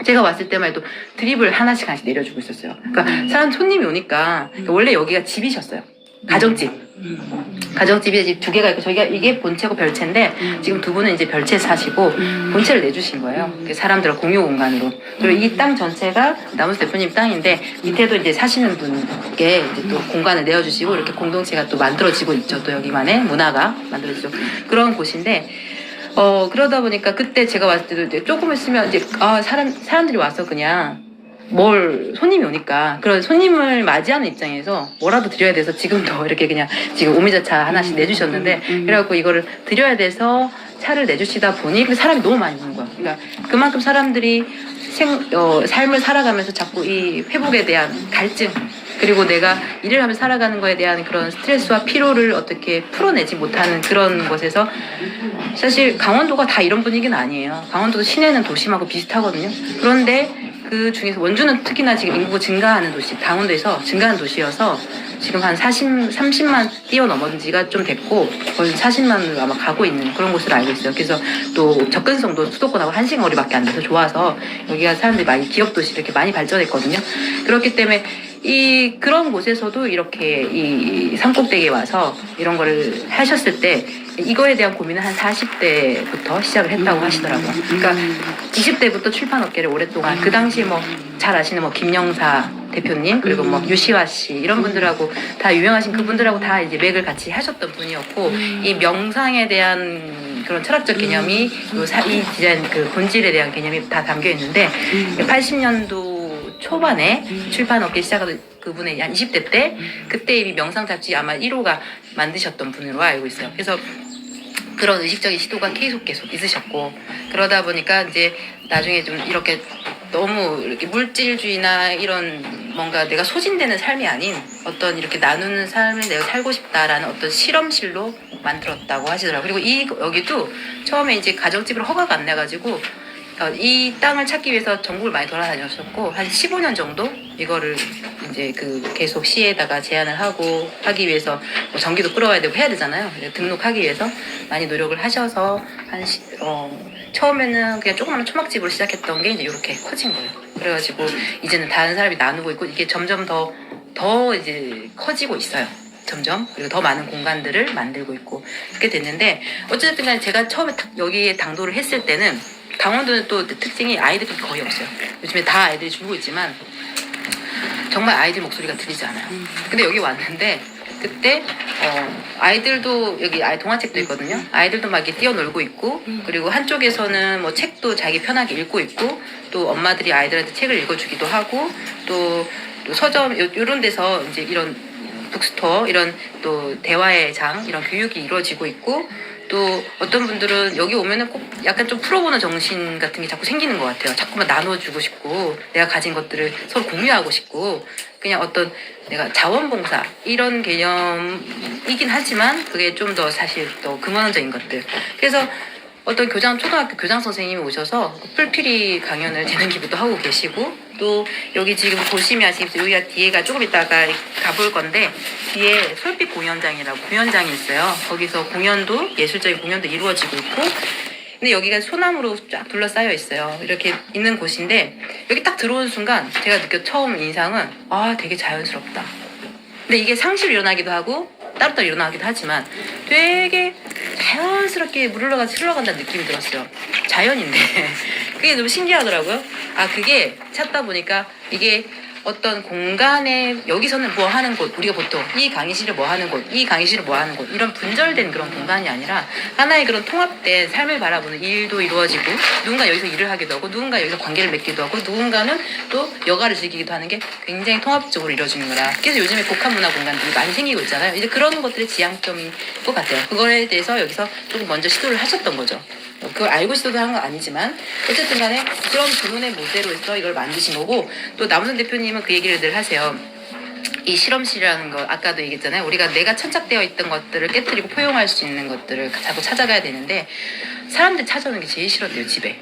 제가 왔을 때만 해도 드립을 하나씩 내려주고 있었어요. 그러니까 손님이 오니까, 원래 여기가 집이셨어요. 가정집이 집 2개가 있고, 저희가 이게 본체고 별체인데, 지금 두 분은 이제 별체에서 사시고 본체를 내주신 거예요. 사람들과 공유 공간으로. 그리고 이 땅 전체가 남우선 대표님 땅인데, 밑에도 이제 사시는 분께 이제 또 공간을 내어주시고, 이렇게 공동체가 또 만들어지고 있죠. 또 여기만의 문화가 만들어지죠. 그런 곳인데, 그러다 보니까 그때 제가 왔을 때도 이제 조금 있으면 이제, 사람들이 와서 그냥 손님이 오니까, 그런 손님을 맞이하는 입장에서 뭐라도 드려야 돼서, 지금도 이렇게 그냥 지금 오미자차 하나씩 내주셨는데, 그래갖고 이거를 드려야 돼서 차를 내주시다 보니 사람이 너무 많이 오는 거야. 그러니까 그만큼 사람들이 삶을 살아가면서 자꾸 이 회복에 대한 갈증, 그리고 내가 일을 하면서 살아가는 거에 대한 그런 스트레스와 피로를 어떻게 풀어내지 못하는 그런 것에서, 사실 강원도가 다 이런 분위기는 아니에요. 강원도도 시내는 도심하고 비슷하거든요. 그런데 그 중에서 원주는 특히나 지금 인구가 증가하는 도시, 강원도에서 증가하는 도시여서 지금 한 30만 뛰어넘은 지가 좀 됐고, 거의 40만으로 아마 가고 있는 그런 곳으로 알고 있어요. 그래서 또 접근성도 수도권하고 1시간 거리밖에 안 돼서 좋아서 여기가 사람들이 많이 기업 도시 이렇게 많이 발전했거든요. 그렇기 때문에 그런 곳에서도 이렇게 이 산꼭대기에 와서 이런 거를 하셨을 때, 이거에 대한 고민은 한 40대부터 시작을 했다고 하시더라고요. 그러니까 20대부터 출판업계를 오랫동안, 그 당시 뭐 잘 아시는 뭐 김영사 대표님, 그리고 뭐 유시화 씨, 이런 분들하고 다 유명하신 그분들하고 다 이제 맥을 같이 하셨던 분이었고, 이 명상에 대한 그런 철학적 개념이 이 디자인 그 본질에 대한 개념이 다 담겨 있는데, 80년도 초반에 출판업계 시작하던 그분의 한 20대 때, 그때 이미 명상 잡지 아마 1호가 만드셨던 분으로 알고 있어요. 그래서 그런 의식적인 시도가 계속 있으셨고, 그러다 보니까 이제 나중에 좀 이렇게 너무 이렇게 물질주의나 이런 뭔가 내가 소진되는 삶이 아닌 어떤 이렇게 나누는 삶을 내가 살고 싶다라는 어떤 실험실로 만들었다고 하시더라고요. 그리고 여기도 처음에 이제 가정집으로 허가가 안 나가지고 이 땅을 찾기 위해서 전국을 많이 돌아다녔었고 한 15년 정도 이거를 이제 계속 시에다가 제안을 하기 위해서 뭐 전기도 끌어와야 되고 해야 되잖아요. 등록하기 위해서 많이 노력을 하셔서 처음에는 그냥 조그마한 초막집으로 시작했던 게 이제 이렇게 커진 거예요. 그래가지고 이제는 다른 사람이 나누고 있고 이게 점점 더 이제 커지고 있어요. 점점. 그리고 더 많은 공간들을 만들고 있고 그렇게 됐는데 어쨌든 간에 제가 처음에 여기에 당도를 했을 때는 강원도는 또 특징이 아이들이 거의 없어요. 요즘에 다 아이들이 줄고 있지만 정말 아이들 목소리가 들리지 않아요. 근데 여기 왔는데 그때 아이들도 여기 동화책도 있거든요. 아이들도 막 이렇게 뛰어놀고 있고 그리고 한쪽에서는 뭐 책도 자기 편하게 읽고 있고 또 엄마들이 아이들한테 책을 읽어주기도 하고 또 서점 이런 데서 이제 이런 북스토어 이런 또 대화의 장 이런 교육이 이루어지고 있고 또 어떤 분들은 여기 오면은 꼭 약간 좀 풀어보는 정신 같은 게 자꾸 생기는 것 같아요. 자꾸만 나눠주고 싶고 내가 가진 것들을 서로 공유하고 싶고 그냥 어떤 내가 자원봉사 이런 개념이긴 하지만 그게 좀 더 사실 더 근원적인 것들. 그래서 어떤 초등학교 교장 선생님이 오셔서 풀피리 강연을 재능 기부도 하고 계시고 또 여기 지금 보시면 아시겠지만 여기가 뒤에가 조금 있다가 가볼 건데 뒤에 솔빛 공연장이라고 공연장이 있어요. 거기서 예술적인 공연도 이루어지고 있고 근데 여기가 소나무로 쫙 둘러싸여 있어요. 이렇게 있는 곳인데 여기 딱 들어온 순간 제가 처음 인상은 되게 자연스럽다. 근데 이게 상시로 일어나기도 하고 따로따로 일어나기도 하지만 되게 자연스럽게 물 흘러간다는 느낌이 들었어요. 자연인데 그게 너무 신기하더라고요. 그게 찾다 보니까 이게 어떤 공간에 여기서는 뭐 하는 곳 우리가 보통 이 강의실을 뭐 하는 곳 이 강의실을 뭐 하는 곳 이런 분절된 그런 공간이 아니라 하나의 그런 통합된 삶을 바라보는 일도 이루어지고 누군가 여기서 일을 하기도 하고 누군가 여기서 관계를 맺기도 하고 누군가는 또 여가를 즐기기도 하는 게 굉장히 통합적으로 이루어지는 거라. 그래서 요즘에 복합문화 공간들이 많이 생기고 있잖아요. 이제 그런 것들의 지향점인 것 같아요. 그거에 대해서 여기서 조금 먼저 시도를 하셨던 거죠. 그걸 알고 시도를 한 건 아니지만 어쨌든 간에 그런 그분의 모델로 해서 이걸 만드신 거고 또 남선 대표님은 그 얘기를 늘 하세요. 이 실험실이라는 거 아까도 얘기했잖아요. 우리가 내가 천착되어 있던 것들을 깨트리고 포용할 수 있는 것들을 자꾸 찾아가야 되는데 사람들이 찾아오는 게 제일 싫었대요. 집에.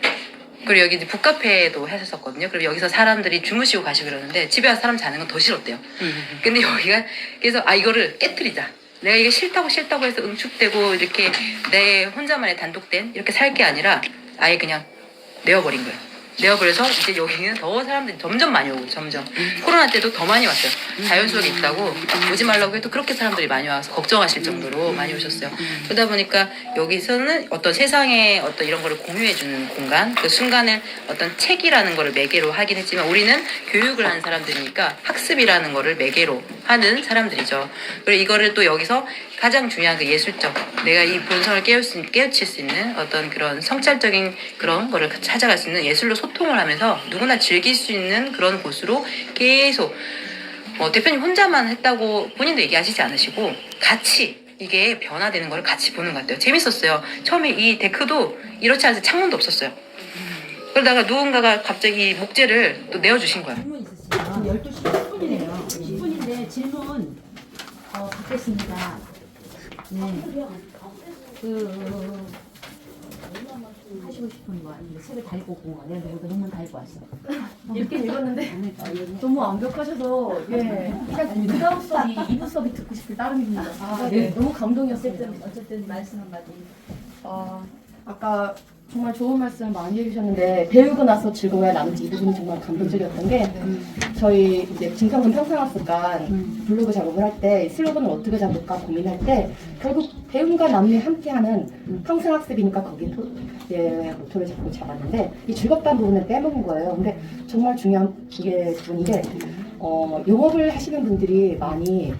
그리고 여기 이제 북카페도 했었거든요. 그럼 여기서 사람들이 주무시고 가시고 그러는데 집에 와서 사람 자는 건 더 싫었대요. 근데 여기가 그래서 이거를 깨트리자. 내가 이게 싫다고 해서 응축되고 이렇게 내 혼자만의 단독된 이렇게 살 게 아니라 아예 그냥 내어버린 거예요. 내어버려서 이제 여기는 더 사람들이 점점 많이 오고 점점 코로나 때도 더 많이 왔어요. 자연 속에 있다고 오지 말라고 해도 그렇게 사람들이 많이 와서 걱정하실 정도로 많이 오셨어요. 그러다 보니까 여기서는 어떤 세상의 어떤 이런 거를 공유해주는 공간 그 순간을 어떤 책이라는 거를 매개로 하긴 했지만 우리는 교육을 하는 사람들이니까 학습이라는 거를 매개로 하는 사람들이죠. 그리고 이거를 또 여기서 가장 중요한 그 예술적 내가 이 본성을 깨우칠 수 있는 어떤 그런 성찰적인 그런 거를 찾아갈 수 있는 예술로 소통을 하면서 누구나 즐길 수 있는 그런 곳으로 계속 대표님 혼자만 했다고 본인도 얘기하시지 않으시고 같이 이게 변화되는 걸 같이 보는 것 같아요. 재밌었어요. 처음에 이 데크도 이렇지 않아서 창문도 없었어요. 그러다가 누군가가 갑자기 목재를 또 내어주신 거야. 질문 있으시면 12시 10분이네요. 10분인데 질문 받겠습니다. 네. 하시고 싶은 거 아니면 책을 다 읽고 온 거. 내가 논문 다 읽고 왔어. 읽긴 읽었는데 너무 완벽하셔서 그냥 그다음 수업이 2부 수업이 듣고 싶을 따름입니다. 네. 너무 감동이었어요. 어쨌든 말씀 한마디. 아까 정말 좋은 말씀 많이 해주셨는데 배우고 나서 즐거워야 나머지 이 부분이 정말 감동적이었던 게 저희 이제 진성군 평생학습관 블로그 작업을 할 때 슬로건을 어떻게 잡을까 고민할 때 결국 배움과 남녀 함께하는 평생학습이니까 거기 모토를 자꾸 잡았는데 이 즐겁다는 부분을 빼먹은 거예요. 근데 정말 중요한 부분인 게 영업을 하시는 분들이 많이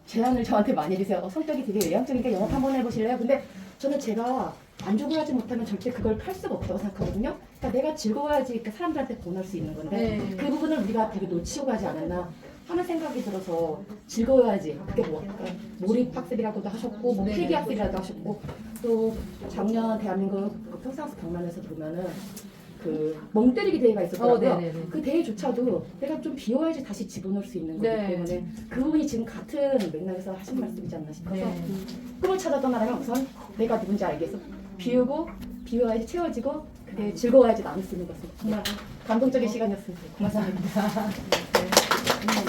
제안을 저한테 많이 해주세요. 성격이 되게 외향적이니까 영업 한번 해보실래요? 근데 저는 제가 만족을 하지 못하면 절대 그걸 팔 수가 없다고 생각하거든요. 그러니까 내가 즐거워야지 그러니까 사람들한테 권할 수 있는 건데 그 부분을 우리가 되게 놓치고 가지 않았나 하는 생각이 들어서 즐거워야지. 그게 몰입학습이라고도 하셨고 뭐 필기학습이라고 하셨고 또 작년 대한민국 평생학습 경만에서 보면은 그 멍때리기 대회가 있었더라고요. 네네네. 그 대회조차도 내가 좀 비워야지 다시 집어넣을 수 있는 거기 네. 때문에 그 부분이 지금 같은 맥락에서 하신 말씀이지 않나 싶어서 네. 꿈을 찾아 떠나려면 우선 내가 누군지 알겠어. 비우고 비워야지 채워지고 그게 즐거워야지 남을 수 있는 것입니다. 정말 감동적인 시간이었습니다. 고맙습니다.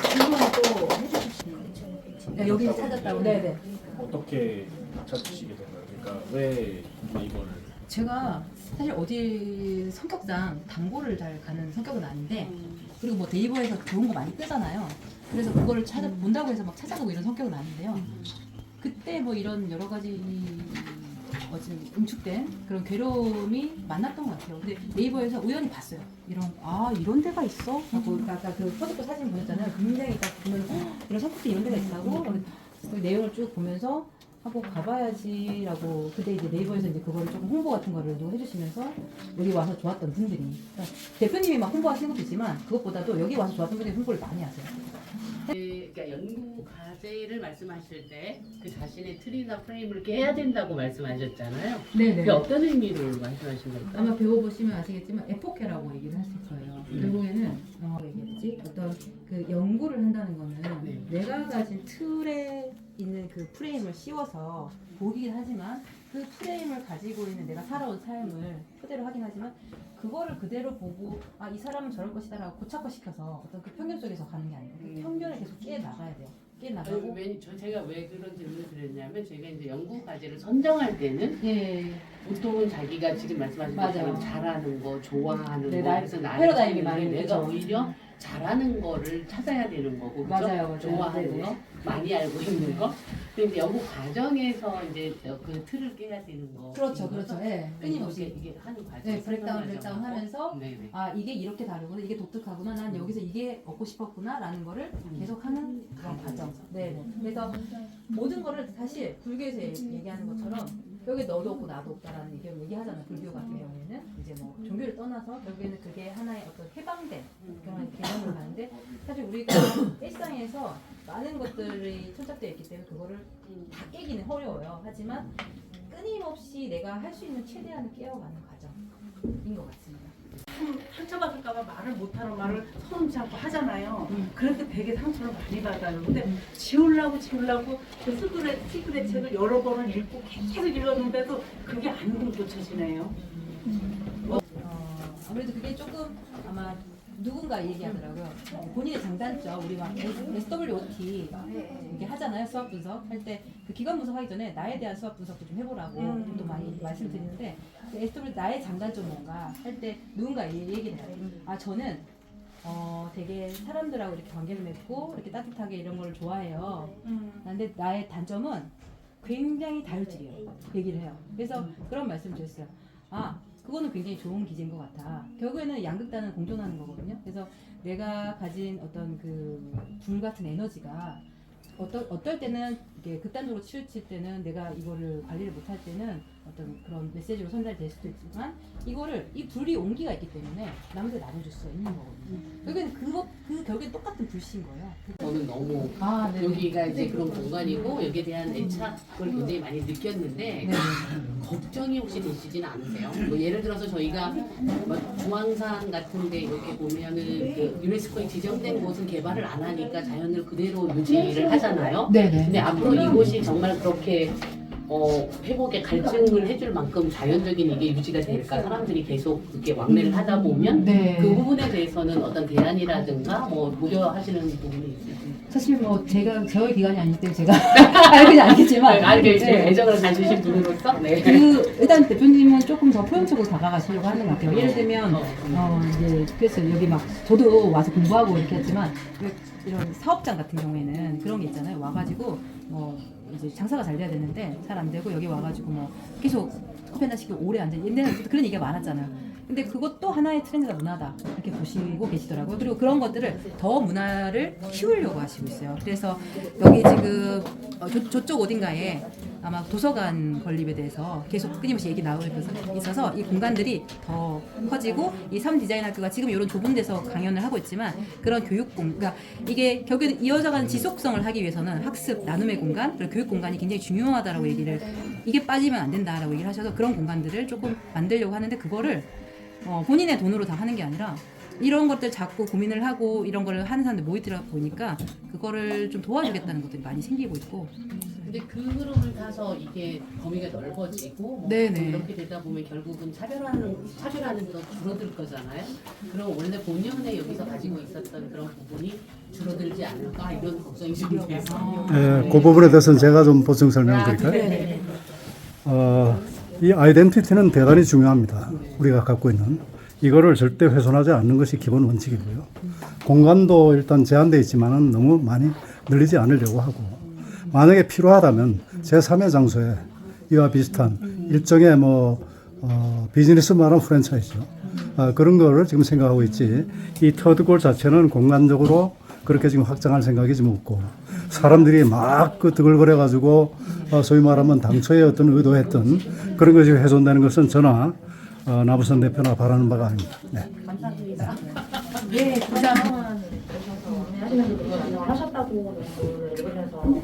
질문을 또 해주실 수 있나요? 여기 찾았다고. 네네. 어떻게 찾으시게 됐나요? 그러니까 왜 네이버를 제가 사실 어디 성격상 당고를 잘 가는 성격은 아닌데 그리고 뭐 네이버에서 좋은 거 많이 뜨잖아요. 그래서 그거를 찾아본다고 해서 막 찾아보고 이런 성격은 아닌데요. 그때 뭐 이런 여러 가지 어찌 응축된 그런 괴로움이 만났던 것 같아요. 근데 네이버에서 우연히 봤어요. 이런 데가 있어? 하고 아까 그 포토 사진 보셨잖아요. 굉장히 딱 보면 이런 성격도 이런 데가 있다고 그 내용을 쭉 보면서 하고 가봐야지라고 그때 이제 네이버에서 이제 그거를 조금 홍보 같은 거를 또 해주시면서 여기 와서 좋았던 분들이 그러니까 대표님이 막 홍보하시는 것도 있지만 그것보다도 여기 와서 좋았던 분들이 홍보를 많이 하세요. 그러니까 연구 과제를 말씀하실 때 그 자신의 틀이나 프레임을 이렇게 해야 된다고 말씀하셨잖아요. 네네. 그게 어떤 의미로 말씀하신 걸까요? 아마 배워보시면 아시겠지만 에포케라고 얘기를 하실 거예요. 결국에는 얘기했지 어떤 그 연구를 한다는 거는 네. 내가 가진 틀에 있는 그 프레임을 씌워서 보긴 하지만 그 프레임을 가지고 있는 내가 살아온 삶을 그대로 하긴 하지만 그거를 그대로 보고 이 사람은 저럴 것이다라고 고착화시켜서 어떤 그 편견 속에서 가는 게 아니고 그 편견을 계속 깨 나가야 돼요. 깨 나가고 제가 왜 그런 질문을 드렸냐면 제가 이제 연구 과제를 선정할 때는 예. 보통은 자기가 지금 말씀하신 것처럼 맞아요. 잘하는 거, 좋아하는 네, 거, 그래서 나를 패러다임이 찾는 많이 게 내가 그죠. 오히려 잘하는 거를 찾아야 되는 거고, 그죠? 맞아요. 좋아하는 네네. 거, 많이 알고 있는 거. 근데 이제 연구 과정에서 이제 그 틀을 깨야 되는 거. 그렇죠, 그렇죠. 예. 끊임없이 이게 하는 과정. 네, 브렉다운 하면서 네네. 이게 이렇게 다르구나, 이게 독특하구나, 난 여기서 이게 얻고 싶었구나라는 거를 계속 하는 그런 과정. 네. 그래서 모든 거를 사실 불교에서 얘기하는 것처럼 여기 너도 없고 나도 없다라는 의견을 얘기하잖아요. 불교 같은 경우에는 이제 뭐 종교를 떠나서 결국에는 그게 하나의 어떤 해방된 그런 개념으로 가는데 사실 우리가 일상에서 많은 것들이 천착되어 있기 때문에 그거를 다 깨기는 어려워요. 하지만 끊임없이 내가 할 수 있는 최대한을 깨어가는 과정인 것 같습니다. 상처받을까봐 말을 못하는 말을 서슴지 않고 하잖아요. 그런데 되게 상처를 많이 받아요. 근데 지우려고 그 시크릿 책을 여러 번을 읽고 계속 읽었는데도 그게 안 고쳐지네요. 아무래도 그게 조금 아마 누군가 얘기하더라고요. 본인의 장단점, 우리 막 SWOT 이렇게 하잖아요. 수학 분석 할 때 그 기관 분석하기 전에 나에 대한 수학 분석도 좀 해보라고 또 많이 말씀드리는데 그 SW 나의 장단점 뭔가 할 때 누군가 얘기를 해요. 저는 되게 사람들하고 이렇게 관계를 맺고 이렇게 따뜻하게 이런 걸 좋아해요. 근데 나의 단점은 굉장히 다혈질이에요. 얘기를 해요. 그래서 그런 말씀을 드렸어요. 그거는 굉장히 좋은 기제인 것 같아. 결국에는 양극단은 공존하는 거거든요. 그래서 내가 가진 어떤 그 불 같은 에너지가 어떨 때는 이게 극단적으로 치우칠 때는 내가 이거를 관리를 못할 때는 어떤 그런 메시지로 전달될 수도 있지만 이거를 이 불이 온기가 있기 때문에 남한테 나눠줄 수가 있는 거거든요. 결국에는 결국엔 똑같은 불씨인 거예요. 저는 너무 네. 여기가 이제 그런 공간이고 여기에 대한 애착을 굉장히 많이 느꼈는데 네. 걱정이 혹시 되시지는 않으세요? 뭐 예를 들어서 저희가 뭐 중앙산 같은데 이렇게 보면은 그 유네스코에 지정된 곳은 개발을 안 하니까 자연을 그대로 유지를 하잖아요. 네네. 근데 앞으로 이곳이 정말 그렇게 회복에 갈증을 해줄 만큼 자연적인 이게 유지가 될까? 사람들이 계속 그렇게 왕래를 하다 보면 네. 그 부분에 대해서는 어떤 대안이라든가 뭐 고려하시는 부분이 있으신가요? 사실 뭐 저희 기관이 아니기 때문에 제가 알긴 알겠지만 애정을 가지신 분으로서 일단 대표님은 조금 더 포용적으로 다가가시려고 하는 것 같아요. 예를 들면 이제 그래서 여기 막 저도 와서 공부하고 이렇게 했지만 이런 사업장 같은 경우에는 그런 게 있잖아요. 와가지고 뭐 이제 장사가 잘 돼야 되는데 잘 안 되고 여기 와가지고 뭐 계속 커피 하나 시키고 오래 앉아. 옛날에는 그런 얘기가 많았잖아요. 근데 그것도 하나의 트렌드가 문화다 이렇게 보시고 계시더라고요. 그리고 그런 것들을 더 문화를 키우려고 하시고 있어요. 그래서 여기 지금 저쪽 어딘가에 아마 도서관 건립에 대해서 계속 끊임없이 얘기 나오고 있어서 이 공간들이 더 커지고 이 3디자인학교가 지금 이런 좁은 데서 강연을 하고 있지만 그런 그러니까 이게 결국에는 이어져가는 지속성을 하기 위해서는 학습, 나눔의 공간, 그리고 교육 공간이 굉장히 중요하다라고 얘기를 이게 빠지면 안 된다라고 얘기를 하셔서 그런 공간들을 조금 만들려고 하는데 그거를 본인의 돈으로 다 하는 게 아니라 이런 것들 자꾸 고민을 하고 이런 걸 하는 사람들 모이더라 보니까 그거를 좀 도와주겠다는 것들이 많이 생기고 있고. 근데 그 흐름을 타서 이게 범위가 넓어지고 뭐 네네. 이렇게 되다 보면 결국은 차별하는 게 더 줄어들 거잖아요. 그럼 원래 본연에 여기서 가지고 있었던 그런 부분이 줄어들지 않을까 이런 걱정이 좀 돼서. 그 부분에 대해서는 제가 좀 보충 설명드릴까요? 네네. 이 아이덴티티는 대단히 중요합니다. 우리가 갖고 있는. 이거를 절대 훼손하지 않는 것이 기본 원칙이고요. 공간도 일단 제한되어 있지만은 너무 많이 늘리지 않으려고 하고, 만약에 필요하다면 제3의 장소에 이와 비슷한 일종의 비즈니스 말하는 프랜차이즈죠. 그런 거를 지금 생각하고 있지. 이 터드골 자체는 공간적으로 그렇게 지금 확장할 생각이 좀 없고, 사람들이 막 그 드글거려가지고 소위 말하면 당초에 어떤 의도했던 그런 것이 훼손되는 것은 저나 나부선 대표나 바라는 바가 아닙니다. 네. 감사합니다. 네, 감사합니다. 하시면서 그걸 안정을 하셨다고 논문을 읽으면서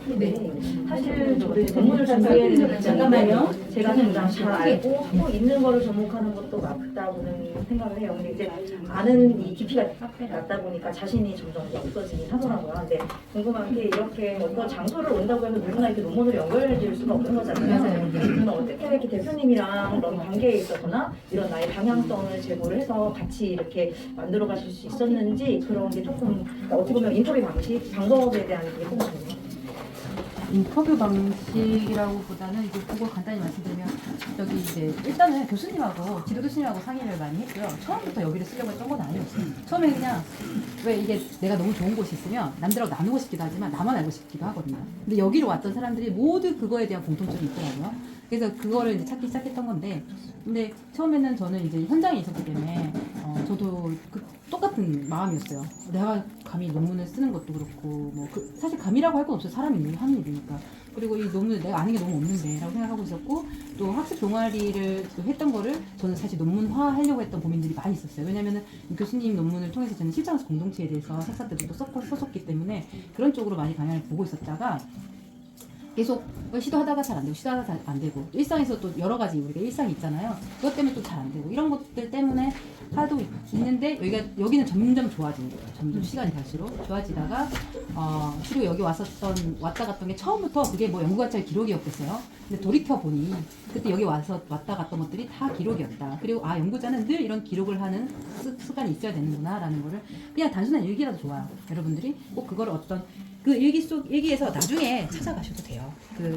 사실 저도 논문을 준비했는데 잠깐만요. 제가 가장 잘 알고 하고 있는 거를 접목하는 것도 맞다고는 생각을 해요. 근데 이제 아는 이 깊이가 낮다 보니까 자신이 점점 이제 없어지긴 하더라고요. 근데 궁금한 게 이렇게 어떤 장소를 온다고 해서 누구나 이렇게 논문으로 연결될 수가 없는 거잖아요. 그러면 어떻게 이렇게 대표님이랑 그런 관계에 있어서나 이런 나의 방향성을 제고를 해서 같이 이렇게 만들어 가실 수 있었는지 그런 게 조금 그러니까 어떻게 보면 인터뷰 방법에 대한 게 조금 궁금해요. 인터뷰 방식이라고 보다는 이제 그거 간단히 말씀드리면 여기 이제 일단은 교수님하고 지도 교수님하고 상의를 많이 했고요. 처음부터 여기를 쓰려고 했던 건 아니었어요. 처음에 그냥 왜 이게 내가 너무 좋은 곳이 있으면 남들하고 나누고 싶기도 하지만 나만 알고 싶기도 하거든요. 근데 여기로 왔던 사람들이 모두 그거에 대한 공통점이 있더라고요. 그래서 그거를 이제 찾기 시작했던 건데, 근데 처음에는 저는 이제 현장에 있었기 때문에 저도 똑같은 마음이었어요. 내가 감히 논문을 쓰는 것도 그렇고 사실 감이라고 할 건 없어요. 사람이 늘 하는 일이니까. 그리고 이 논문을 내가 아는 게 너무 없는데라고 생각하고 있었고, 또 학습 동아리를 또 했던 거를 저는 사실 논문화 하려고 했던 고민들이 많이 있었어요. 왜냐면은 교수님 논문을 통해서 저는 실장학습 공동체에 대해서 석사 때도 또 썼었기 때문에 그런 쪽으로 많이 방향을 보고 있었다가 계속 시도하다가 잘 안 되고 시도하다가 잘 안 되고 일상에서 또 여러 가지 우리가 일상이 있잖아요. 그것 때문에 또 잘 안 되고 이런 것들 때문에 하도 있는데 여기는 점점 좋아지는 거예요. 점점 시간이 갈수록 좋아지다가 실은 여기 왔다 갔던 게 처음부터 그게 뭐 연구관찰 기록이었겠어요. 근데 돌이켜 보니 그때 여기 와서 왔다 갔던 것들이 다 기록이었다. 그리고 연구자는 늘 이런 기록을 하는 습관이 있어야 되는구나라는 거를 그냥 단순한 일기라도 좋아요. 여러분들이 꼭 그걸 어떤 그 일기에서 나중에 찾아가셔도 돼요.